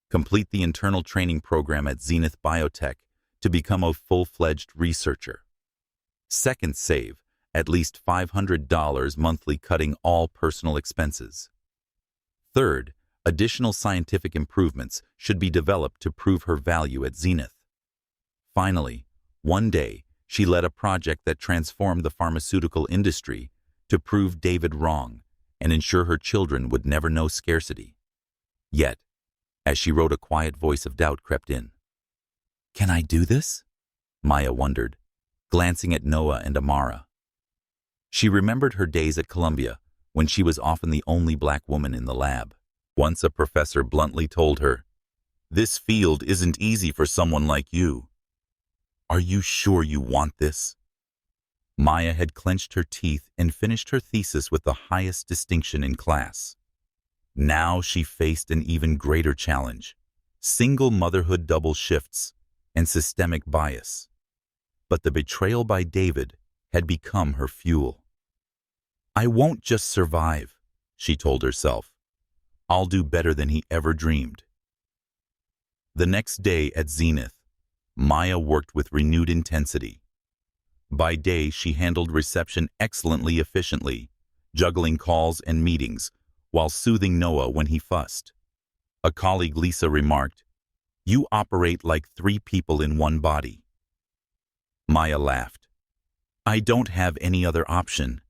complete the internal training program at Zenith Biotech to become a full-fledged researcher. Second, save at least $500 monthly, cutting all personal expenses. Third, additional scientific improvements should be developed to prove her value at Zenith. Finally, one day, she led a project that transformed the pharmaceutical industry to prove David wrong and ensure her children would never know scarcity. Yet, as she wrote, a quiet voice of doubt crept in. Can I do this? Maya wondered, glancing at Noah and Amara. She remembered her days at Columbia, when she was often the only black woman in the lab. Once a professor bluntly told her, "This field isn't easy for someone like you. Are you sure you want this?" Maya had clenched her teeth and finished her thesis with the highest distinction in class. Now she faced an even greater challenge: single motherhood, double shifts, and systemic bias. But the betrayal by David had become her fuel. "I won't just survive," she told herself. "I'll do better than he ever dreamed." The next day at Zenith, Maya worked with renewed intensity. By day, she handled reception excellently efficiently, juggling calls and meetings while soothing Noah when he fussed. A colleague, Lisa, remarked, "You operate like 3 people in one body." Maya laughed. "I don't have any other option."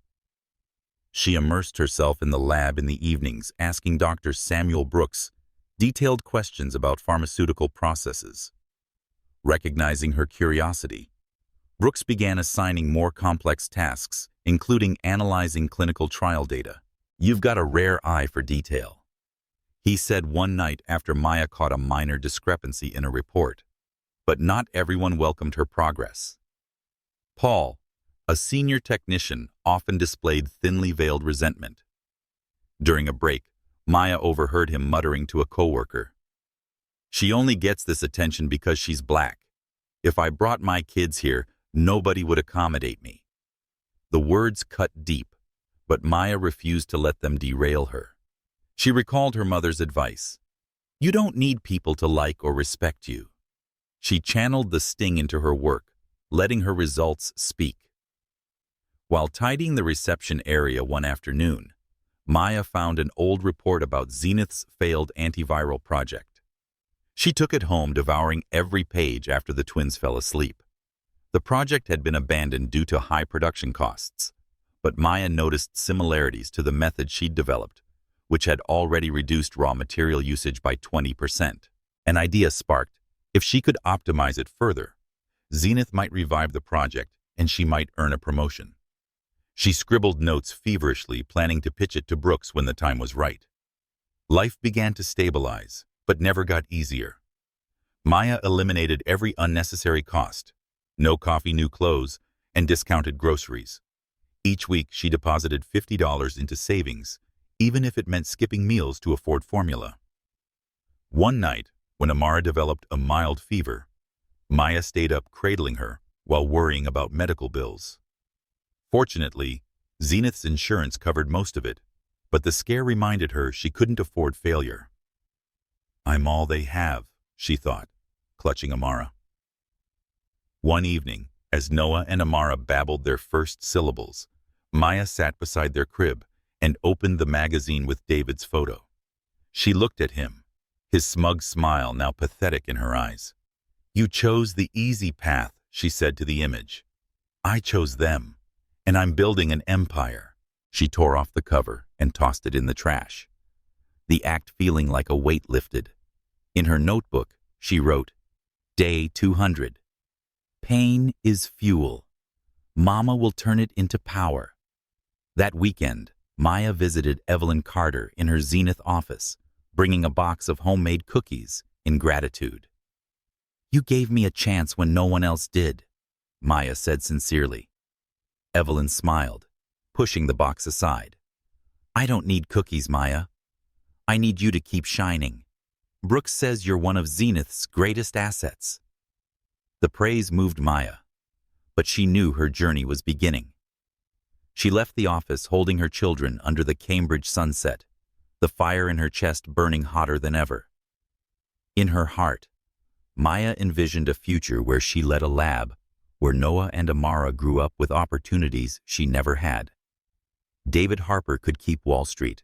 She immersed herself in the lab in the evenings, asking Dr. Samuel Brooks detailed questions about pharmaceutical processes. Recognizing her curiosity, Brooks began assigning more complex tasks, including analyzing clinical trial data. "You've got a rare eye for detail," he said one night after Maya caught a minor discrepancy in a report. But not everyone welcomed her progress. Paul, a senior technician, often displayed thinly veiled resentment. During a break, Maya overheard him muttering to a coworker, "She only gets this attention because she's black. If I brought my kids here, nobody would accommodate me." The words cut deep, but Maya refused to let them derail her. She recalled her mother's advice: "You don't need people to like or respect you." She channeled the sting into her work, letting her results speak. While tidying the reception area one afternoon, Maya found an old report about Zenith's failed antiviral project. She took it home, devouring every page after the twins fell asleep. The project had been abandoned due to high production costs, but Maya noticed similarities to the method she'd developed, which had already reduced raw material usage by 20%. An idea sparked: if she could optimize it further, Zenith might revive the project and she might earn a promotion. She scribbled notes feverishly, planning to pitch it to Brooks when the time was right. Life began to stabilize, but never got easier. Maya eliminated every unnecessary cost: no coffee, new clothes, and discounted groceries. Each week, she deposited $50 into savings, even if it meant skipping meals to afford formula. One night, when Amara developed a mild fever, Maya stayed up cradling her while worrying about medical bills. Fortunately, Zenith's insurance covered most of it, but the scare reminded her she couldn't afford failure. "I'm all they have," she thought, clutching Amara. One evening, as Noah and Amara babbled their first syllables, Maya sat beside their crib and opened the magazine with David's photo. She looked at him, his smug smile now pathetic in her eyes. "You chose the easy path," she said to the image. "I chose them, and I'm building an empire." She tore off the cover and tossed it in the trash, the act feeling like a weight lifted. In her notebook, she wrote, "Day 200. Pain is fuel. Mama will turn it into power." That weekend, Maya visited Evelyn Carter in her Zenith office, bringing a box of homemade cookies in gratitude. "You gave me a chance when no one else did," Maya said sincerely. Evelyn smiled, pushing the box aside. "I don't need cookies, Maya. I need you to keep shining. Brooks says you're one of Zenith's greatest assets." The praise moved Maya, but she knew her journey was beginning. She left the office holding her children under the Cambridge sunset, the fire in her chest burning hotter than ever. In her heart, Maya envisioned a future where she led a lab, where Noah and Amara grew up with opportunities she never had. David Harper could keep Wall Street.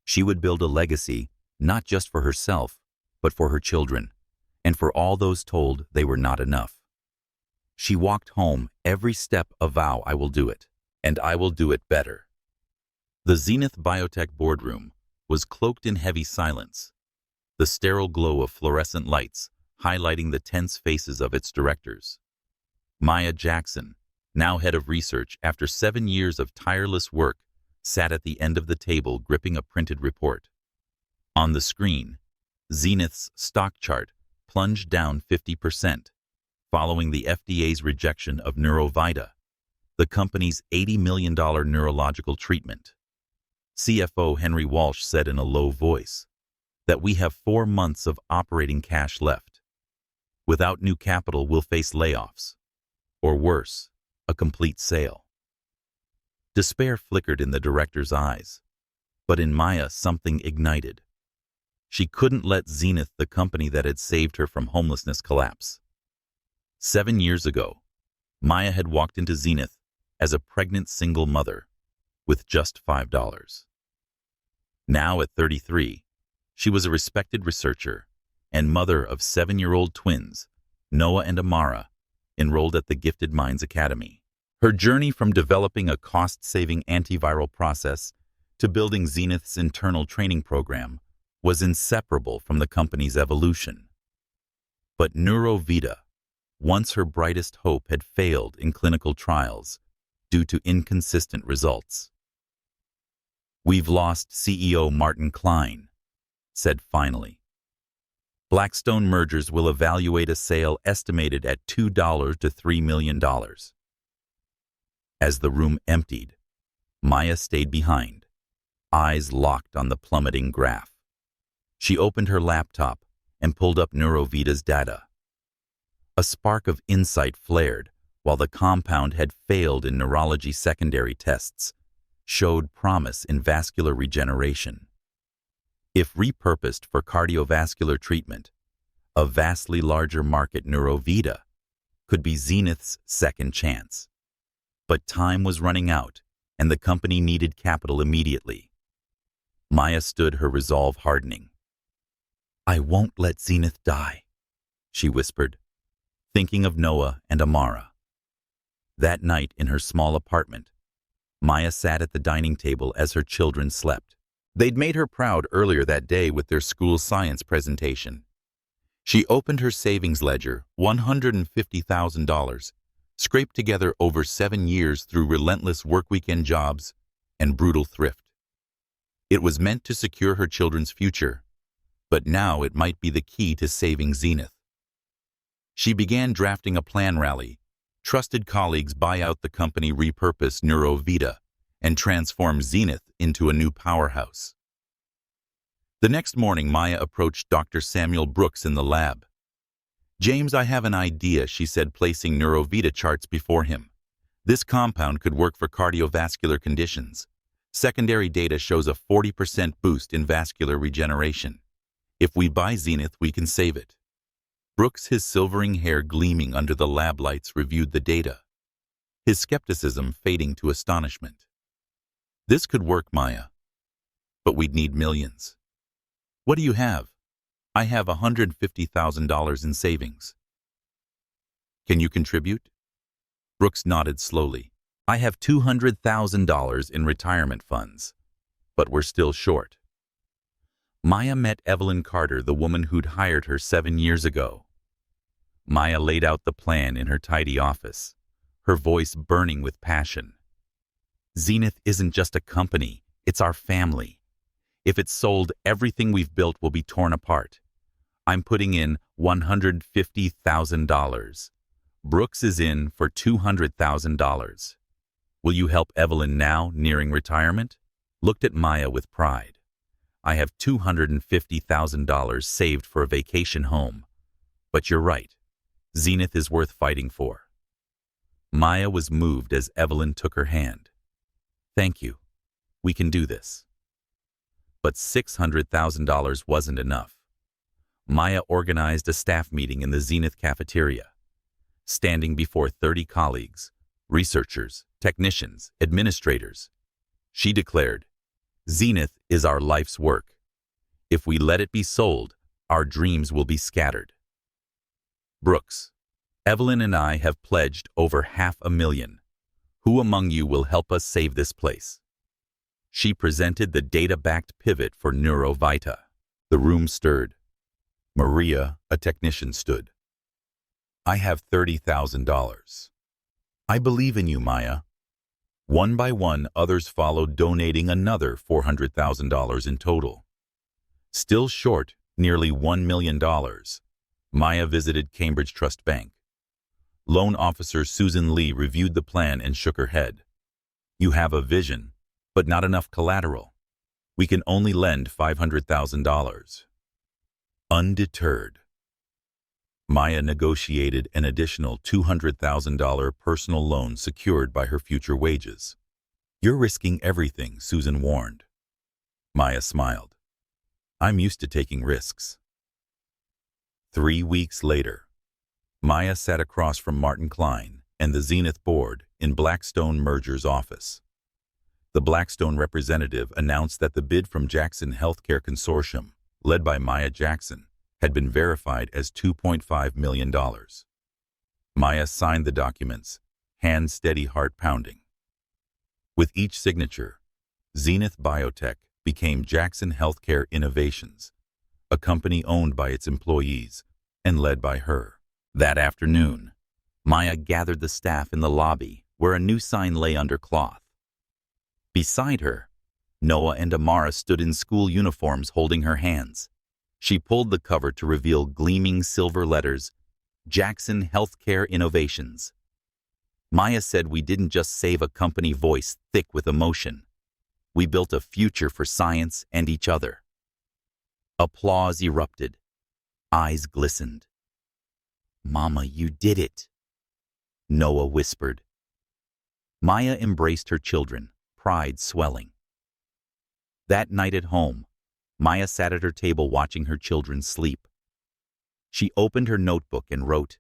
She would build a legacy, not just for herself, but for her children, and for all those told they were not enough. She walked home, every step a vow: "I will do it, and I will do it better." The Zenith Biotech boardroom was cloaked in heavy silence, the sterile glow of fluorescent lights highlighting the tense faces of its directors. Maya Jackson, now head of research after 7 years of tireless work, sat at the end of the table gripping a printed report. On the screen, Zenith's stock chart plunged down 50%, following the FDA's rejection of Neurovita, the company's $80 million neurological treatment. CFO Henry Walsh said in a low voice that we have 4 months of operating cash left. Without new capital, we'll face layoffs, or worse, a complete sale. Despair flickered in the director's eyes, but in Maya something ignited. She couldn't let Zenith, the company that had saved her from homelessness, collapse. 7 years ago, Maya had walked into Zenith as a pregnant single mother with just $5. Now at 33, she was a respected researcher and mother of 7-year-old twins, Noah and Amara, enrolled at the Gifted Minds Academy. Her journey from developing a cost-saving antiviral process to building Zenith's internal training program was inseparable from the company's evolution. But Neurovita, once her brightest hope, had failed in clinical trials due to inconsistent results. "We've lost CEO Martin Klein," said finally. "Blackstone Mergers will evaluate a sale estimated at $2 to $3 million. As the room emptied, Maya stayed behind, eyes locked on the plummeting graph. She opened her laptop and pulled up Neurovita's data. A spark of insight flared while the compound had failed in neurology secondary tests, showed promise in vascular regeneration. If repurposed for cardiovascular treatment, a vastly larger market, Neurovita could be Zenith's second chance. But time was running out, and the company needed capital immediately. Maya stood, her resolve hardening. "I won't let Zenith die," she whispered, thinking of Noah and Amara. That night in her small apartment, Maya sat at the dining table as her children slept. They'd made her proud earlier that day with their school science presentation. She opened her savings ledger, $150,000, scraped together over 7 years through relentless work weekend jobs and brutal thrift. It was meant to secure her children's future, but now it might be the key to saving Zenith. She began drafting a plan rally. Trusted colleagues buy out the company, repurpose Neurovita, and transform Zenith into a new powerhouse. The next morning, Maya approached Dr. Samuel Brooks in the lab. "James, I have an idea," she said, placing Neurovita charts before him. "This compound could work for cardiovascular conditions. Secondary data shows a 40% boost in vascular regeneration. If we buy Zenith, we can save it." Brooks, his silvering hair gleaming under the lab lights, reviewed the data, his skepticism fading to astonishment. "This could work, Maya, but we'd need millions." "What do you have?" "I have $150,000 in savings." "Can you contribute?" Brooks nodded slowly. "I have $200,000 in retirement funds, but we're still short." Maya met Evelyn Carter, the woman who'd hired her 7 years ago. Maya laid out the plan in her tidy office, her voice burning with passion. "Zenith isn't just a company, It's our family. If it's sold, everything we've built will be torn apart. I'm putting in $150,000. Brooks is in for $200,000. Will you help Evelyn now, nearing retirement? Looked at Maya with pride. I have $250,000 saved for a vacation home. But you're right. Zenith is worth fighting for. Maya was moved as Evelyn took her hand. Thank you. We can do this. But $600,000 wasn't enough. Maya organized a staff meeting in the Zenith cafeteria. Standing before 30 colleagues, researchers, technicians, administrators, she declared, Zenith is our life's work. If we let it be sold, our dreams will be scattered. Brooks, Evelyn and I have pledged over $500,000. Who among you will help us save this place? She presented the data-backed pivot for Neurovita. The room stirred. Maria, a technician, stood. I have $30,000. I believe in you, Maya. One by one, others followed, donating another $400,000 in total. Still short nearly $1 million, Maya visited Cambridge Trust Bank. Loan officer Susan Lee reviewed the plan and shook her head. You have a vision, but not enough collateral. We can only lend $500,000. Undeterred, Maya negotiated an additional $200,000 personal loan secured by her future wages. You're risking everything, Susan warned. Maya smiled. I'm used to taking risks. 3 weeks later, Maya sat across from Martin Klein and the Zenith board in Blackstone Merger's office. The Blackstone representative announced that the bid from Jackson Healthcare Consortium, led by Maya Jackson, had been verified as $2.5 million. Maya signed the documents, hand steady, heart pounding. With each signature, Zenith Biotech became Jackson Healthcare Innovations, a company owned by its employees and led by her. That afternoon, Maya gathered the staff in the lobby where a new sign lay under cloth. Beside her, Noah and Amara stood in school uniforms holding her hands. She pulled the cover to reveal gleaming silver letters, Jackson Healthcare Innovations. Maya said, we didn't just save a company voice thick with emotion. We built a future for science and each other. Applause erupted. Eyes glistened. Mama, you did it, Noah whispered. Maya embraced her children, pride swelling. That night at home, Maya sat at her table watching her children sleep. She opened her notebook and wrote,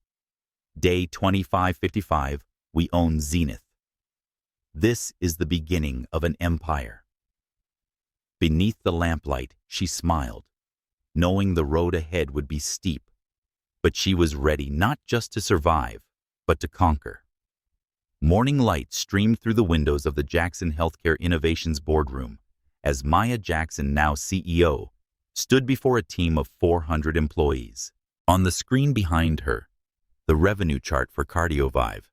Day 2555, we own Zenith. This is the beginning of an empire. Beneath the lamplight, she smiled, knowing the road ahead would be steep. But she was ready not just to survive, but to conquer. Morning light streamed through the windows of the Jackson Healthcare Innovations boardroom as Maya Jackson, now CEO, stood before a team of 400 employees. On the screen behind her, the revenue chart for CardioVive,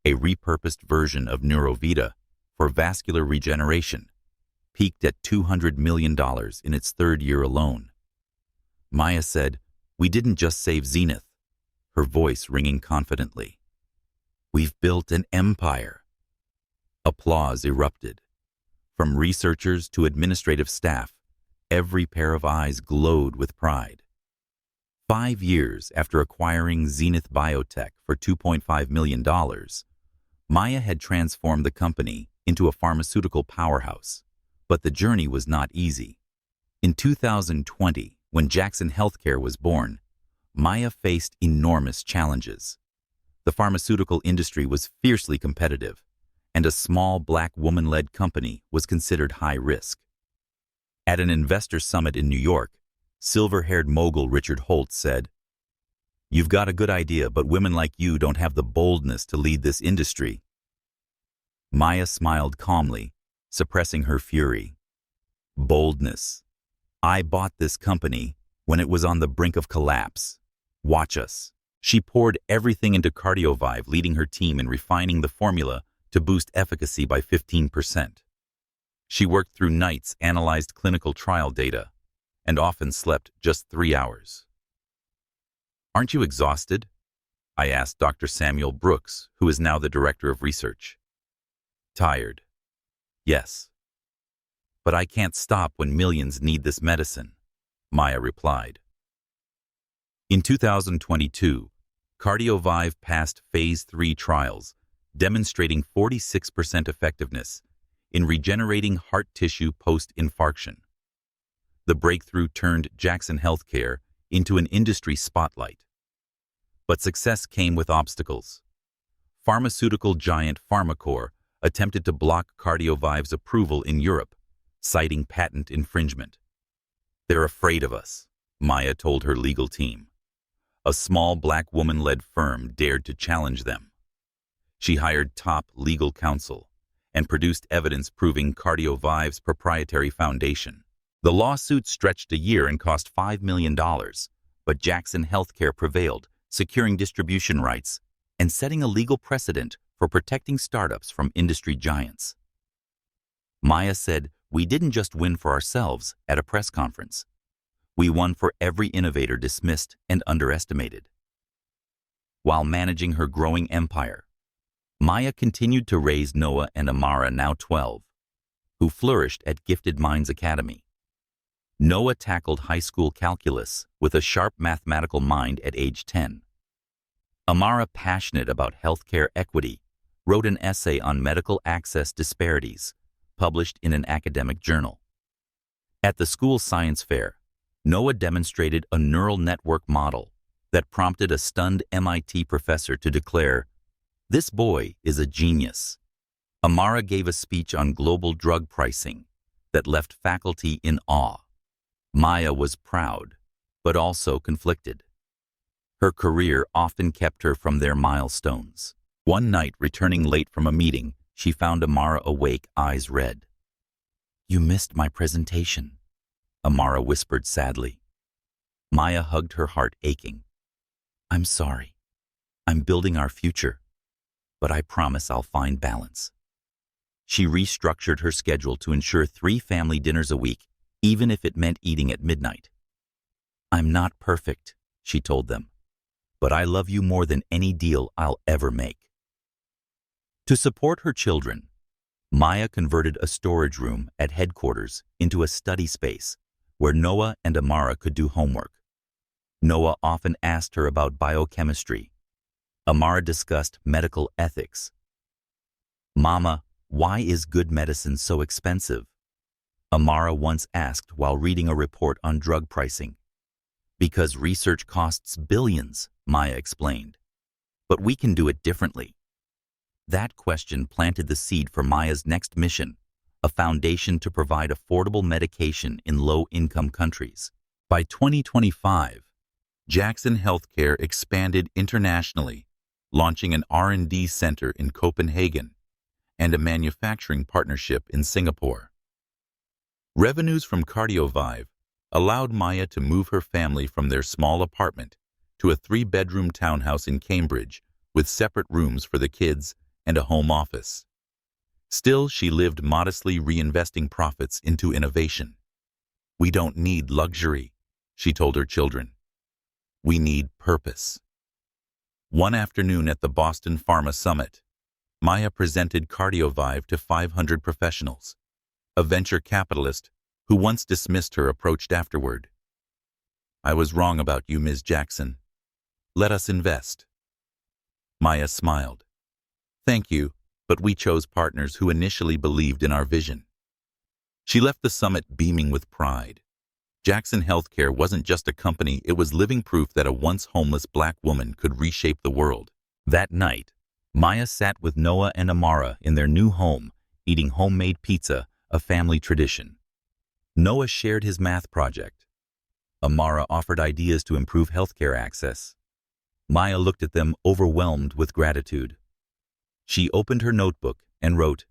a repurposed version of Neurovita for vascular regeneration, peaked at $200 million in its third year alone. Maya said, we didn't just save Zenith, her voice ringing confidently. We've built an empire. Applause erupted. From researchers to administrative staff, every pair of eyes glowed with pride. 5 years after acquiring Zenith Biotech for $2.5 million, Maya had transformed the company into a pharmaceutical powerhouse. But the journey was not easy. In 2020, when Jackson Healthcare was born, Maya faced enormous challenges. The pharmaceutical industry was fiercely competitive, and a small Black woman-led company was considered high risk. At an investor summit in New York, silver-haired mogul Richard Holt said, You've got a good idea, but women like you don't have the boldness to lead this industry. Maya smiled calmly, suppressing her fury. Boldness. I bought this company when it was on the brink of collapse. Watch us. She poured everything into CardioVive, leading her team in refining the formula to boost efficacy by 15%. She worked through nights, analyzed clinical trial data, and often slept just 3 hours. "Aren't you exhausted?" I asked Dr. Samuel Brooks, who is now the director of research. "Tired. Yes. But I can't stop when millions need this medicine," Maya replied. In 2022, CardioVive passed Phase 3 trials, demonstrating 46% effectiveness in regenerating heart tissue post-infarction. The breakthrough turned Jackson Healthcare into an industry spotlight. But success came with obstacles. Pharmaceutical giant Pharmacore attempted to block CardioVive's approval in Europe, citing patent infringement. "They're afraid of us," Maya told her legal team. A small black woman-led firm dared to challenge them. She hired top legal counsel and produced evidence proving CardioVive's proprietary foundation. The lawsuit stretched a year and cost $5 million, but Jackson Healthcare prevailed, securing distribution rights and setting a legal precedent for protecting startups from industry giants. Maya said, "We didn't just win for ourselves at a press conference. We won for every innovator dismissed and underestimated." While managing her growing empire, Maya continued to raise Noah and Amara, now 12, who flourished at Gifted Minds Academy. Noah tackled high school calculus with a sharp mathematical mind at age 10. Amara, passionate about healthcare equity, wrote an essay on medical access disparities, published in an academic journal. At the school science fair, Noah demonstrated a neural network model that prompted a stunned MIT professor to declare, "This boy is a genius." Amara gave a speech on global drug pricing that left faculty in awe. Maya was proud, but also conflicted. Her career often kept her from their milestones. One night, returning late from a meeting, she found Amara awake, eyes red. "You missed my presentation," Amara whispered sadly. Maya hugged her heart, aching. "I'm sorry. I'm building our future, but I promise I'll find balance." She restructured her schedule to ensure 3 family dinners a week, even if it meant eating at midnight. "I'm not perfect," she told them, "but I love you more than any deal I'll ever make." To support her children, Maya converted a storage room at headquarters into a study space where Noah and Amara could do homework. Noah often asked her about biochemistry. Amara discussed medical ethics. "Mama, why is good medicine so expensive?" Amara once asked while reading a report on drug pricing. "Because research costs billions," Maya explained. "But we can do it differently." That question planted the seed for Maya's next mission, a foundation to provide affordable medication in low-income countries. By 2025, Jackson Healthcare expanded internationally, launching an R&D center in Copenhagen and a manufacturing partnership in Singapore. Revenues from CardioVive allowed Maya to move her family from their small apartment to a 3-bedroom townhouse in Cambridge with separate rooms for the kids and a home office. Still, she lived modestly, reinvesting profits into innovation. "We don't need luxury," she told her children. "We need purpose." One afternoon at the Boston Pharma Summit, Maya presented CardioVive to 500 professionals. A venture capitalist who once dismissed her approached afterward. "I was wrong about you, Ms. Jackson. Let us invest." Maya smiled. "Thank you, but we chose partners who initially believed in our vision." She left the summit beaming with pride. Jackson Healthcare wasn't just a company, it was living proof that a once homeless black woman could reshape the world. That night, Maya sat with Noah and Amara in their new home, eating homemade pizza, a family tradition. Noah shared his math project. Amara offered ideas to improve healthcare access. Maya looked at them, overwhelmed with gratitude. She opened her notebook and wrote,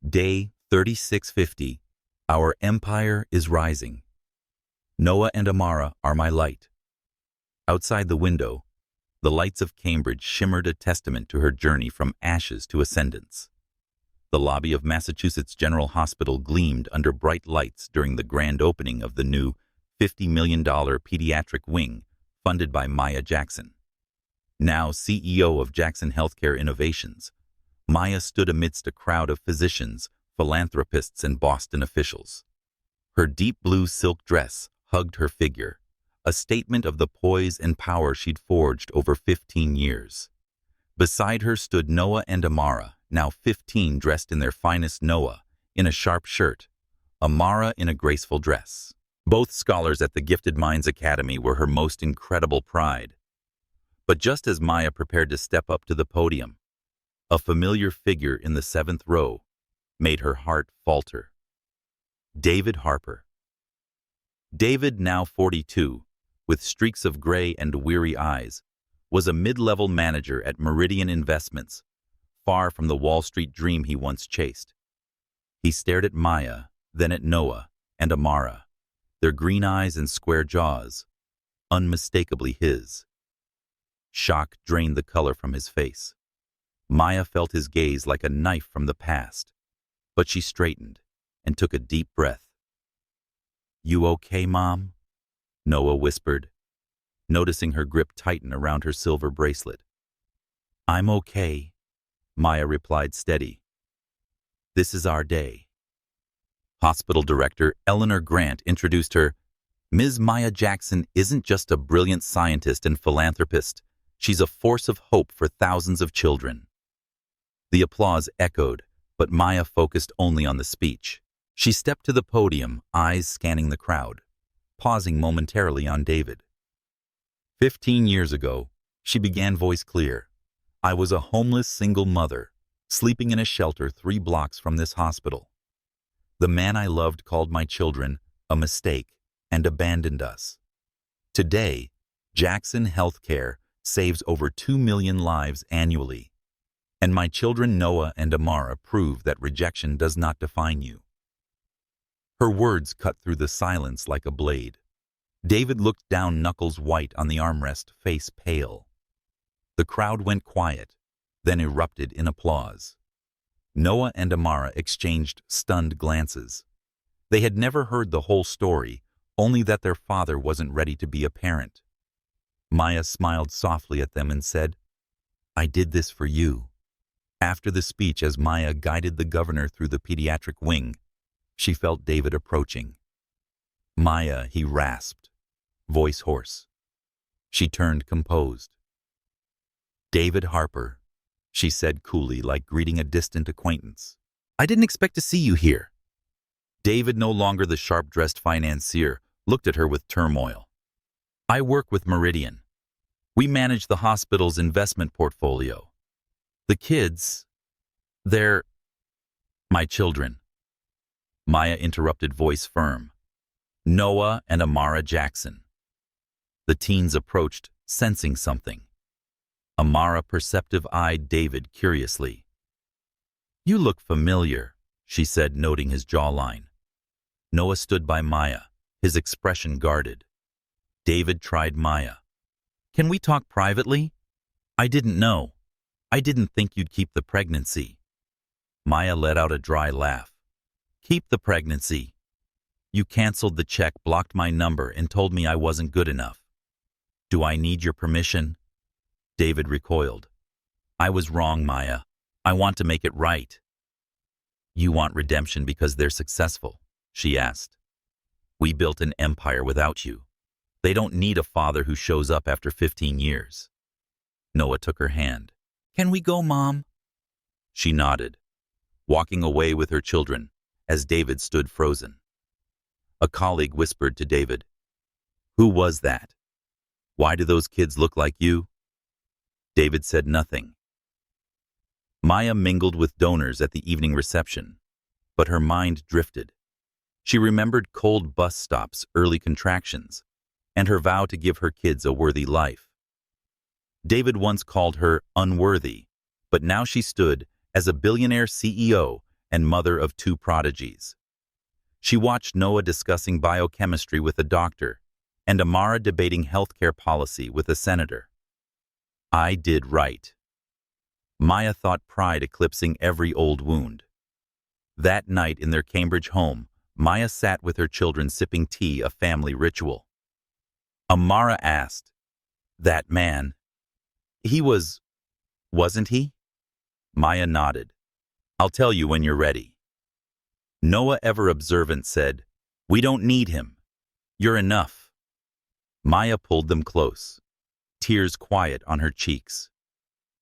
"Day 3650, our empire is rising. Noah and Amara are my light." Outside the window, the lights of Cambridge shimmered, a testament to her journey from ashes to ascendance. The lobby of Massachusetts General Hospital gleamed under bright lights during the grand opening of the new $50 million pediatric wing funded by Maya Jackson. Now CEO of Jackson Healthcare Innovations, Maya stood amidst a crowd of physicians, philanthropists, and Boston officials. Her deep blue silk dress hugged her figure, a statement of the poise and power she'd forged over 15 years. Beside her stood Noah and Amara, now 15, dressed in their finest. Noah in a sharp shirt, Amara in a graceful dress. Both scholars at the Gifted Minds Academy were her most incredible pride. But just as Maya prepared to step up to the podium, a familiar figure in the 7th row made her heart falter. David Harper. David, now 42, with streaks of gray and weary eyes, was a mid-level manager at Meridian Investments, far from the Wall Street dream he once chased. He stared at Maya, then at Noah and Amara, their green eyes and square jaws, unmistakably his. Shock drained the color from his face. Maya felt his gaze like a knife from the past, but she straightened and took a deep breath. "You okay, Mom?" Noah whispered, noticing her grip tighten around her silver bracelet. "I'm okay," Maya replied, steady. "This is our day." Hospital director Eleanor Grant introduced her. "Ms. Maya Jackson isn't just a brilliant scientist and philanthropist. She's a force of hope for thousands of children." The applause echoed, but Maya focused only on the speech. She stepped to the podium, eyes scanning the crowd, pausing momentarily on David. 15 years ago, she began, voice clear. "I was a homeless single mother, sleeping in a shelter 3 blocks from this hospital. The man I loved called my children a mistake and abandoned us. Today, Jackson Healthcare saves over 2 million lives annually, and my children Noah and Amara prove that rejection does not define you." Her words cut through the silence like a blade. David looked down, knuckles white on the armrest, face pale. The crowd went quiet, then erupted in applause. Noah and Amara exchanged stunned glances. They had never heard the whole story, only that their father wasn't ready to be a parent. Maya smiled softly at them and said, "I did this for you." After the speech, as Maya guided the governor through the pediatric wing, she felt David approaching. "Maya," he rasped, voice hoarse. She turned, composed. "David Harper," she said coolly, like greeting a distant acquaintance. "I didn't expect to see you here." David, no longer the sharp-dressed financier, looked at her with turmoil. "I work with Meridian. We manage the hospital's investment portfolio. The kids, they're my children." Maya interrupted, voice firm. "Noah and Amara Jackson." The teens approached, sensing something. Amara perceptive-eyed David curiously. "You look familiar," she said, noting his jawline. Noah stood by Maya, his expression guarded. David tried Maya. "Can we talk privately? I didn't know. I didn't think you'd keep the pregnancy." Maya let out a dry laugh. "Keep the pregnancy? You canceled the check, blocked my number, and told me I wasn't good enough. Do I need your permission?" David recoiled. "I was wrong, Maya. I want to make it right." "You want redemption because they're successful?" she asked. "We built an empire without you. They don't need a father who shows up after 15 years. Noah took her hand. "Can we go, Mom?" She nodded, walking away with her children as David stood frozen. A colleague whispered to David, "Who was that? Why do those kids look like you?" David said nothing. Maya mingled with donors at the evening reception, but her mind drifted. She remembered cold bus stops, early contractions, and her vow to give her kids a worthy life. David once called her unworthy, but now she stood as a billionaire CEO and mother of 2 prodigies. She watched Noah discussing biochemistry with a doctor and Amara debating healthcare policy with a senator. I did right. Maya thought, pride eclipsing every old wound. That night in their Cambridge home, Maya sat with her children sipping tea, a family ritual. Amara asked, "That man, wasn't he?" Maya nodded. "I'll tell you when you're ready." Noah, ever observant, said, "We don't need him. You're enough." Maya pulled them close, tears quiet on her cheeks.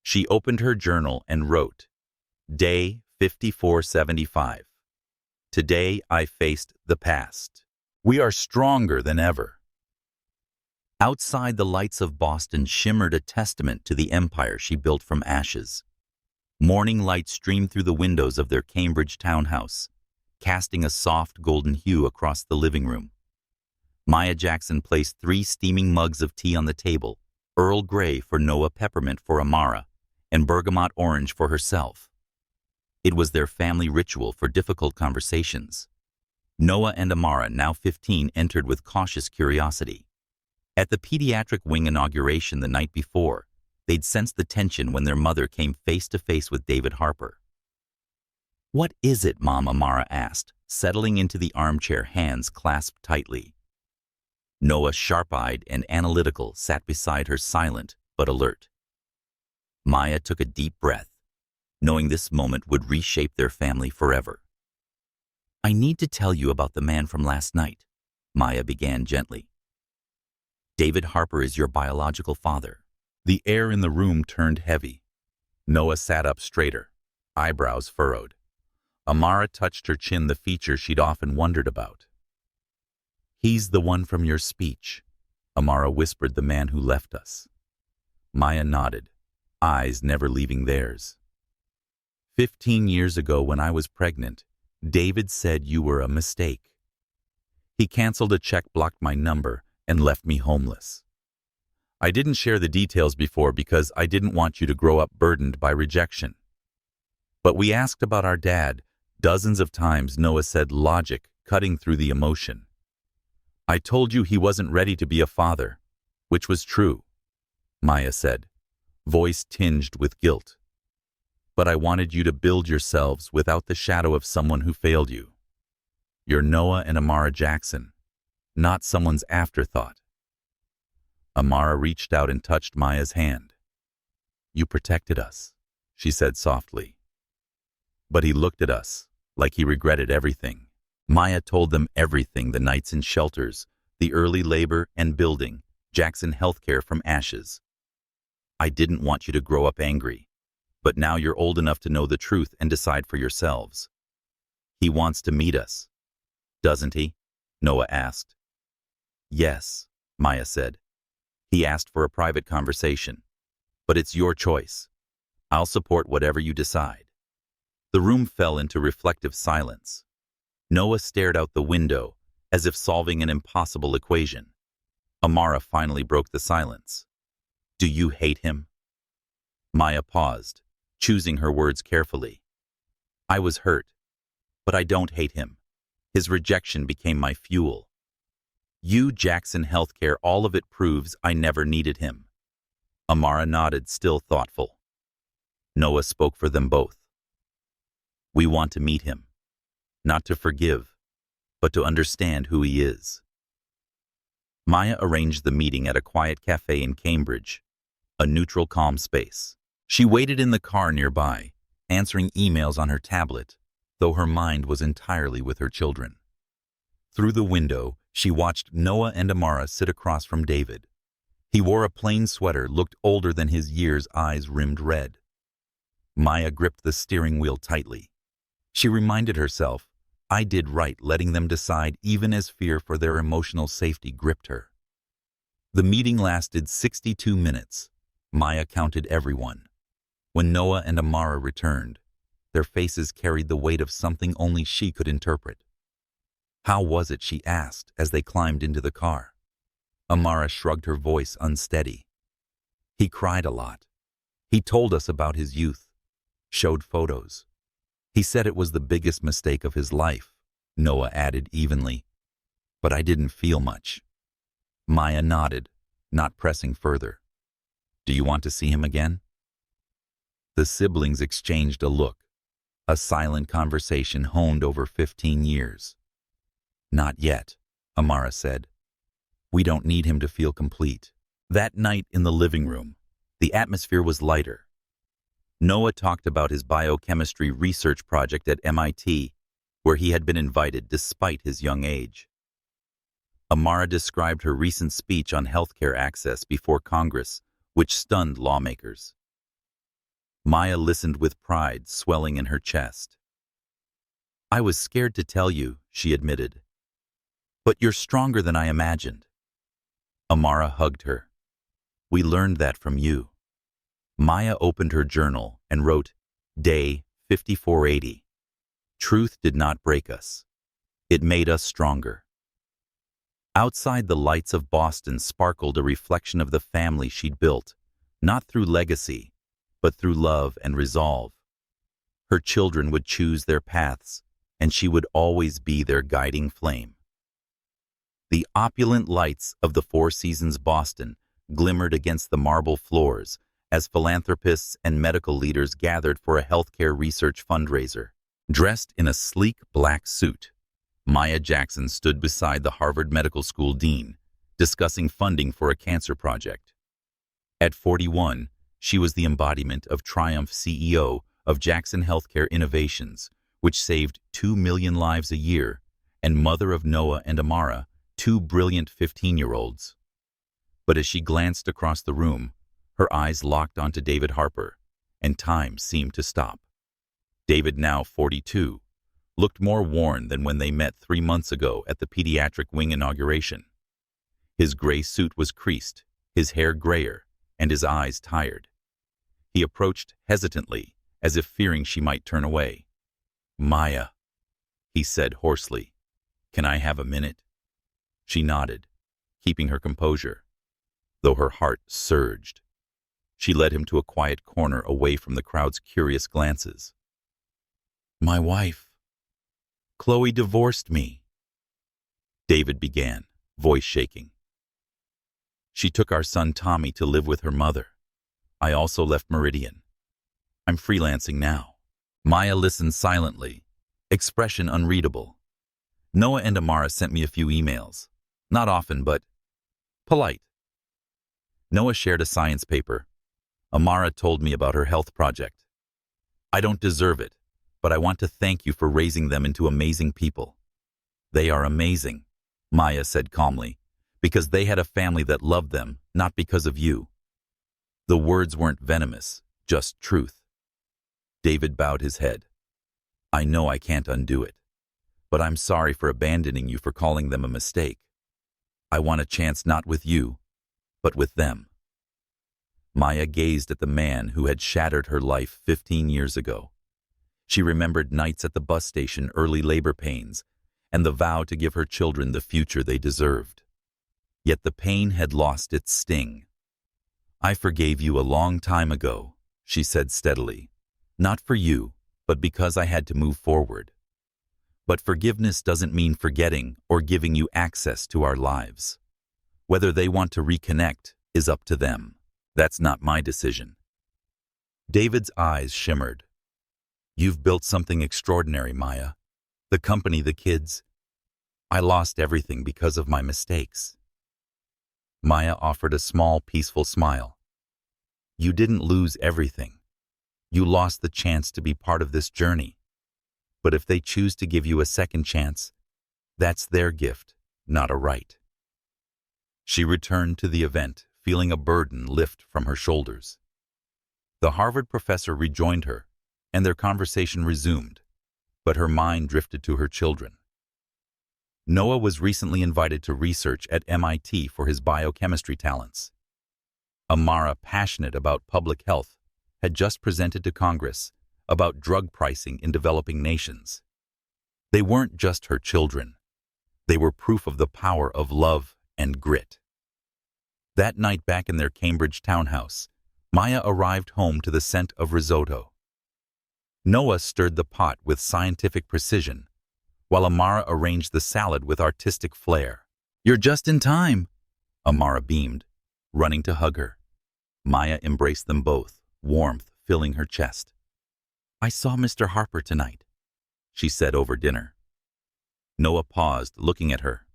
She opened her journal and wrote, Day 5475. Today I faced the past. We are stronger than ever. Outside, the lights of Boston shimmered, a testament to the empire she built from ashes. Morning light streamed through the windows of their Cambridge townhouse, casting a soft golden hue across the living room. Maya Jackson placed 3 steaming mugs of tea on the table, Earl Grey for Noah, peppermint for Amara, and bergamot orange for herself. It was their family ritual for difficult conversations. Noah and Amara, now 15, entered with cautious curiosity. At the pediatric wing inauguration the night before, they'd sensed the tension when their mother came face to face with David Harper. "What is it, Mom?" Amara asked, settling into the armchair, hands clasped tightly. Noah, sharp-eyed and analytical, sat beside her, silent but alert. Maya took a deep breath, knowing this moment would reshape their family forever. "I need to tell you about the man from last night," Maya began gently. "David Harper is your biological father." The air in the room turned heavy. Noah sat up straighter, eyebrows furrowed. Amara touched her chin, the feature she'd often wondered about. "He's the one from your speech," Amara whispered, "the man who left us." Maya nodded, eyes never leaving theirs. 15 years ago, when I was pregnant, David said you were a mistake. He canceled a check, blocked my number, and left me homeless. I didn't share the details before because I didn't want you to grow up burdened by rejection. But we asked about our dad dozens of times," Noah said, logic cutting through the emotion. "I told you he wasn't ready to be a father," which was true, Maya said, voice tinged with guilt. "But I wanted you to build yourselves without the shadow of someone who failed you. You're Noah and Amara Jackson, not someone's afterthought." Amara reached out and touched Maya's hand. "You protected us," she said softly. "But he looked at us like he regretted everything." Maya told them everything: the nights in shelters, the early labor and building Jackson Healthcare from ashes. "I didn't want you to grow up angry, but now you're old enough to know the truth and decide for yourselves." "He wants to meet us, doesn't he?" Noah asked. "Yes," Maya said. "He asked for a private conversation, but it's your choice. I'll support whatever you decide." The room fell into reflective silence. Noah stared out the window, as if solving an impossible equation. Amara finally broke the silence. "Do you hate him?" Maya paused, choosing her words carefully. "I was hurt, but I don't hate him. His rejection became my fuel. You, Jackson Healthcare, all of it proves I never needed him." Amara nodded, still thoughtful. Noah spoke for them both. "We want to meet him. Not to forgive, but to understand who he is." Maya arranged the meeting at a quiet cafe in Cambridge, a neutral, calm space. She waited in the car nearby, answering emails on her tablet, though her mind was entirely with her children. Through the window, she watched Noah and Amara sit across from David. He wore a plain sweater, looked older than his years, eyes rimmed red. Maya gripped the steering wheel tightly. She reminded herself, I did right letting them decide, even as fear for their emotional safety gripped her. The meeting lasted 62 minutes. Maya counted everyone. When Noah and Amara returned, their faces carried the weight of something only she could interpret. "How was it?" she asked as they climbed into the car. Amara shrugged, her voice unsteady. "He cried a lot. He told us about his youth, showed photos. He said it was the biggest mistake of his life," Noah added evenly. "But I didn't feel much." Maya nodded, not pressing further. "Do you want to see him again?" The siblings exchanged a look. A silent conversation honed over 15 years. "Not yet," Amara said. "We don't need him to feel complete." That night in the living room, the atmosphere was lighter. Noah talked about his biochemistry research project at MIT, where he had been invited despite his young age. Amara described her recent speech on healthcare access before Congress, which stunned lawmakers. Maya listened with pride swelling in her chest. "I was scared to tell you," she admitted. "But you're stronger than I imagined." Amara hugged her. "We learned that from you." Maya opened her journal and wrote, Day 5480. "Truth did not break us. It made us stronger." Outside the lights of Boston sparkled a reflection of the family she'd built, not through legacy, but through love and resolve. Her children would choose their paths, and she would always be their guiding flame. The opulent lights of the Four Seasons Boston glimmered against the marble floors as philanthropists and medical leaders gathered for a healthcare research fundraiser. Dressed in a sleek black suit, Maya Jackson stood beside the Harvard Medical School dean, discussing funding for a cancer project. At 41, she was the embodiment of triumph CEO of Jackson Healthcare Innovations, which saved 2 million lives a year, and mother of Noah and Amara, 2 brilliant 15-year-olds. But as she glanced across the room, her eyes locked onto David Harper, and time seemed to stop. David, now 42, looked more worn than when they met 3 months ago at the pediatric wing inauguration. His gray suit was creased, his hair grayer, and his eyes tired. He approached hesitantly, as if fearing she might turn away. "Maya," he said hoarsely, "can I have a minute?" She nodded, keeping her composure, though her heart surged. She led him to a quiet corner away from the crowd's curious glances. "My wife, Chloe, divorced me," David began, voice shaking. "She took our son Tommy to live with her mother. I also left Meridian. I'm freelancing now." Maya listened silently, expression unreadable. "Noah and Amara sent me a few emails. Not often, but polite. Noah shared a science paper. Amara told me about her health project. I don't deserve it, but I want to thank you for raising them into amazing people." "They are amazing," Maya said calmly, "because they had a family that loved them, not because of you." The words weren't venomous, just truth. David bowed his head. "I know I can't undo it, but I'm sorry for abandoning you, for calling them a mistake. I want a chance not with you, but with them." Maya gazed at the man who had shattered her life 15 years ago. She remembered nights at the bus station, early labor pains, and the vow to give her children the future they deserved. Yet the pain had lost its sting. "I forgave you a long time ago," she said steadily. "Not for you, but because I had to move forward. But forgiveness doesn't mean forgetting or giving you access to our lives. Whether they want to reconnect is up to them. That's not my decision." David's eyes shimmered. "You've built something extraordinary, Maya. The company, the kids. I lost everything because of my mistakes." Maya offered a small, peaceful smile. "You didn't lose everything. You lost the chance to be part of this journey. But if they choose to give you a second chance, that's their gift, not a right." She returned to the event, feeling a burden lift from her shoulders. The Harvard professor rejoined her, and their conversation resumed, but her mind drifted to her children. Noah was recently invited to research at MIT for his biochemistry talents. Amara, passionate about public health, had just presented to Congress about drug pricing in developing nations. They weren't just her children. They were proof of the power of love and grit. That night back in their Cambridge townhouse, Maya arrived home to the scent of risotto. Noah stirred the pot with scientific precision, while Amara arranged the salad with artistic flair. "You're just in time," Amara beamed, running to hug her. Maya embraced them both, warmth filling her chest. "I saw Mr. Harper tonight," she said over dinner. Noah paused, looking at her.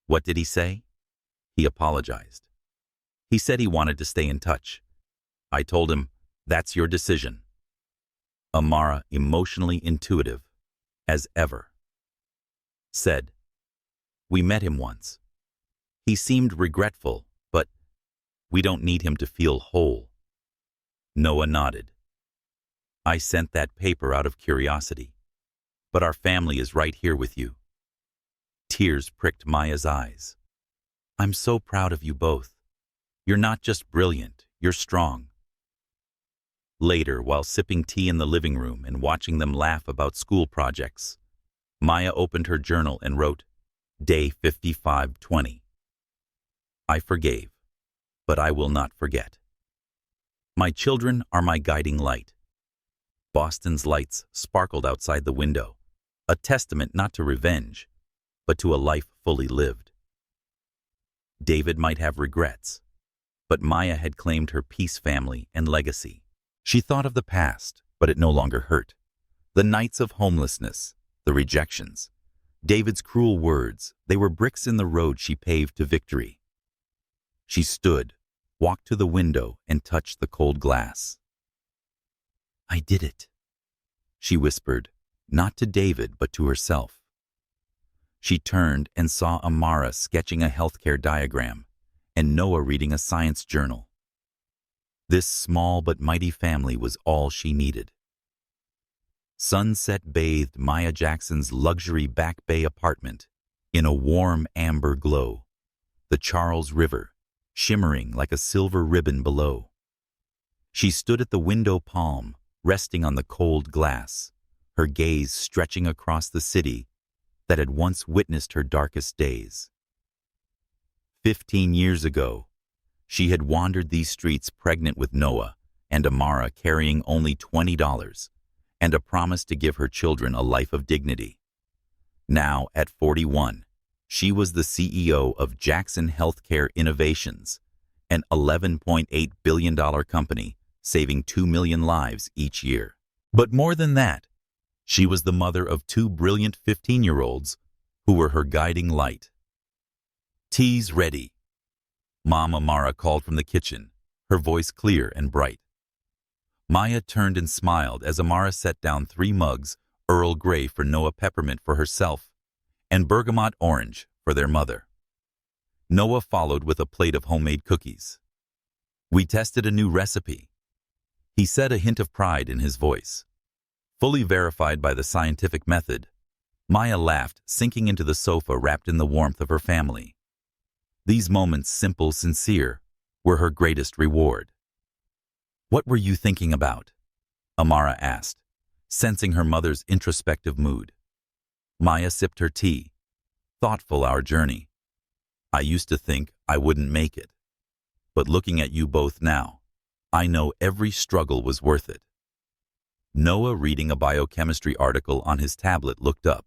"What did he say?" He apologized. "He said he wanted to stay in touch. I told him, that's your decision." Amara, emotionally intuitive, as ever, said, "We met him once. He seemed regretful, but we don't need him to feel whole." Noah nodded. "I sent that paper out of curiosity, but our family is right here with you." Tears pricked Maya's eyes. "I'm so proud of you both. You're not just brilliant, you're strong." Later, while sipping tea in the living room and watching them laugh about school projects, Maya opened her journal and wrote, Day 5520. "I forgave, but I will not forget. My children are my guiding light." Boston's lights sparkled outside the window, a testament not to revenge, but to a life fully lived. David might have regrets, but Maya had claimed her peace, family, and legacy. She thought of the past, but it no longer hurt. The nights of homelessness, the rejections, David's cruel words, they were bricks in the road she paved to victory. She stood, walked to the window, and touched the cold glass. "I did it," she whispered, not to David, but to herself. She turned and saw Amara sketching a healthcare diagram and Noah reading a science journal. This small but mighty family was all she needed. Sunset bathed Maya Jackson's luxury Back Bay apartment in a warm amber glow, the Charles River shimmering like a silver ribbon below. She stood at the window palm, resting on the cold glass, her gaze stretching across the city that had once witnessed her darkest days. 15 years ago, she had wandered these streets pregnant with Noah and Amara, carrying only $20 and a promise to give her children a life of dignity. Now, at 41, she was the CEO of Jackson Healthcare Innovations, an $11.8 billion company saving 2 million lives each year. But more than that, she was the mother of 2 brilliant 15-year-olds who were her guiding light. "Tea's ready," Mom Amara called from the kitchen, her voice clear and bright. Maya turned and smiled as Amara set down 3 mugs, Earl Grey for Noah, peppermint for herself, and bergamot orange for their mother. Noah followed with a plate of homemade cookies. "We tested a new recipe," he said, a hint of pride in his voice. Fully verified by the scientific method, Maya laughed, sinking into the sofa wrapped in the warmth of her family. These moments, simple, sincere, were her greatest reward. "What were you thinking about?" Amara asked, sensing her mother's introspective mood. Maya sipped her tea. "Thoughtful, our journey. I used to think I wouldn't make it. But looking at you both now, I know every struggle was worth it." Noah, reading a biochemistry article on his tablet, looked up.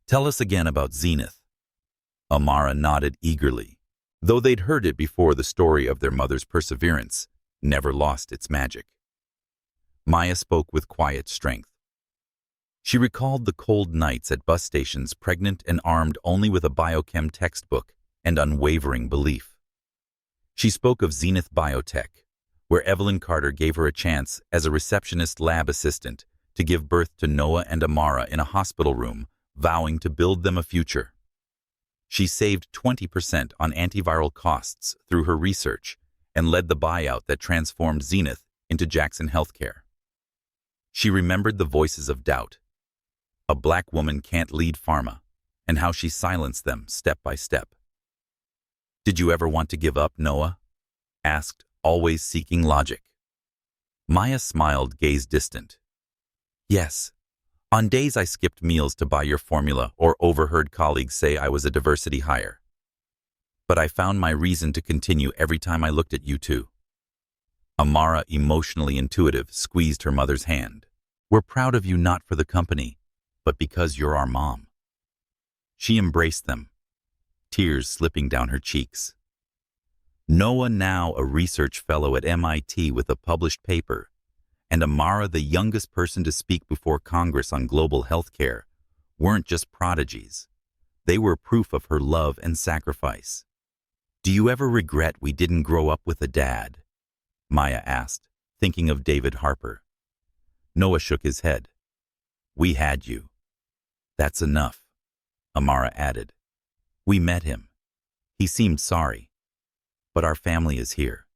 "Tell us again about Zenith." Amara nodded eagerly. Though they'd heard it before, the story of their mother's perseverance never lost its magic. Maya spoke with quiet strength. She recalled the cold nights at bus stations, pregnant and armed only with a biochem textbook and unwavering belief. She spoke of Zenith Biotech, where Evelyn Carter gave her a chance as a receptionist lab assistant to give birth to Noah and Amara in a hospital room, vowing to build them a future. She saved 20% on antiviral costs through her research and led the buyout that transformed Zenith into Jackson Healthcare. She remembered the voices of doubt. A black woman can't lead pharma, and how she silenced them step by step. "Did you ever want to give up, Noah?" asked, always seeking logic. Maya smiled, gaze distant. "Yes. On days I skipped meals to buy your formula or overheard colleagues say I was a diversity hire. But I found my reason to continue every time I looked at you two." Amara, emotionally intuitive, squeezed her mother's hand. "We're proud of you not for the company, but because you're our mom." She embraced them, tears slipping down her cheeks. Noah, now a research fellow at MIT with a published paper, and Amara, the youngest person to speak before Congress on global health care, weren't just prodigies. They were proof of her love and sacrifice. "Do you ever regret we didn't grow up with a dad?" Maya asked, thinking of David Harper. Noah shook his head. "We had you." "That's enough," Amara added. "We met him. He seemed sorry. But our family is here."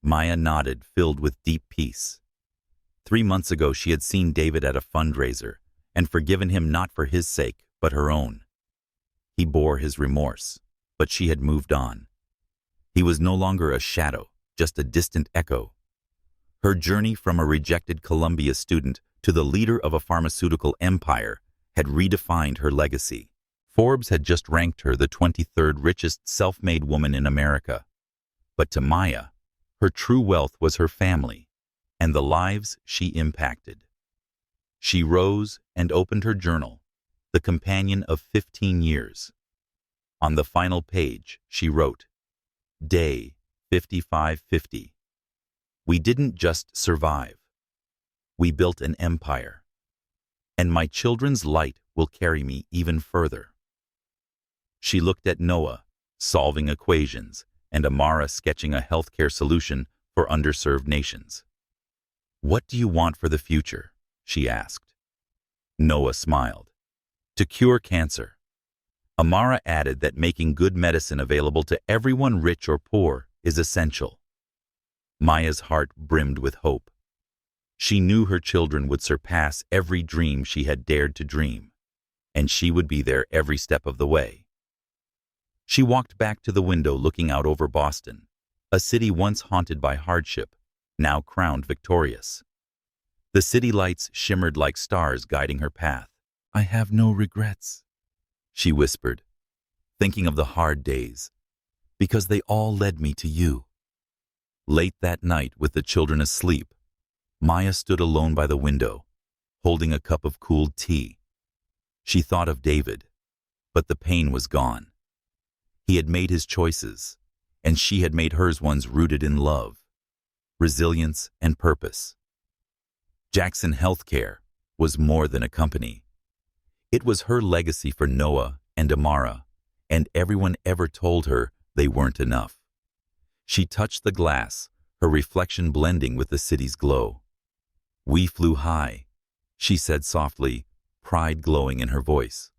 Maya nodded, filled with deep peace. 3 months ago, she had seen David at a fundraiser and forgiven him not for his sake, but her own. He bore his remorse, but she had moved on. He was no longer a shadow, just a distant echo. Her journey from a rejected Columbia student to the leader of a pharmaceutical empire had redefined her legacy. Forbes had just ranked her the 23rd richest self-made woman in America. But to Maya, her true wealth was her family and the lives she impacted. She rose and opened her journal, the companion of 15 years. On the final page, she wrote, "Day 5550. We didn't just survive. We built an empire. And my children's light will carry me even further." She looked at Noah, solving equations, and Amara sketching a healthcare solution for underserved nations. "What do you want for the future?" she asked. Noah smiled. "To cure cancer." Amara added that making good medicine available to everyone, rich or poor, is essential. Maya's heart brimmed with hope. She knew her children would surpass every dream she had dared to dream, and she would be there every step of the way. She walked back to the window, looking out over Boston, a city once haunted by hardship, now crowned victorious. The city lights shimmered like stars guiding her path. "I have no regrets," she whispered, thinking of the hard days, "because they all led me to you." Late that night, with the children asleep, Maya stood alone by the window, holding a cup of cooled tea. She thought of David, but the pain was gone. He had made his choices, and she had made hers, ones rooted in love, resilience, and purpose. Jackson Healthcare was more than a company. It was her legacy for Noah and Amara, and everyone ever told her they weren't enough. She touched the glass, her reflection blending with the city's glow. "We flew high," she said softly, pride glowing in her voice.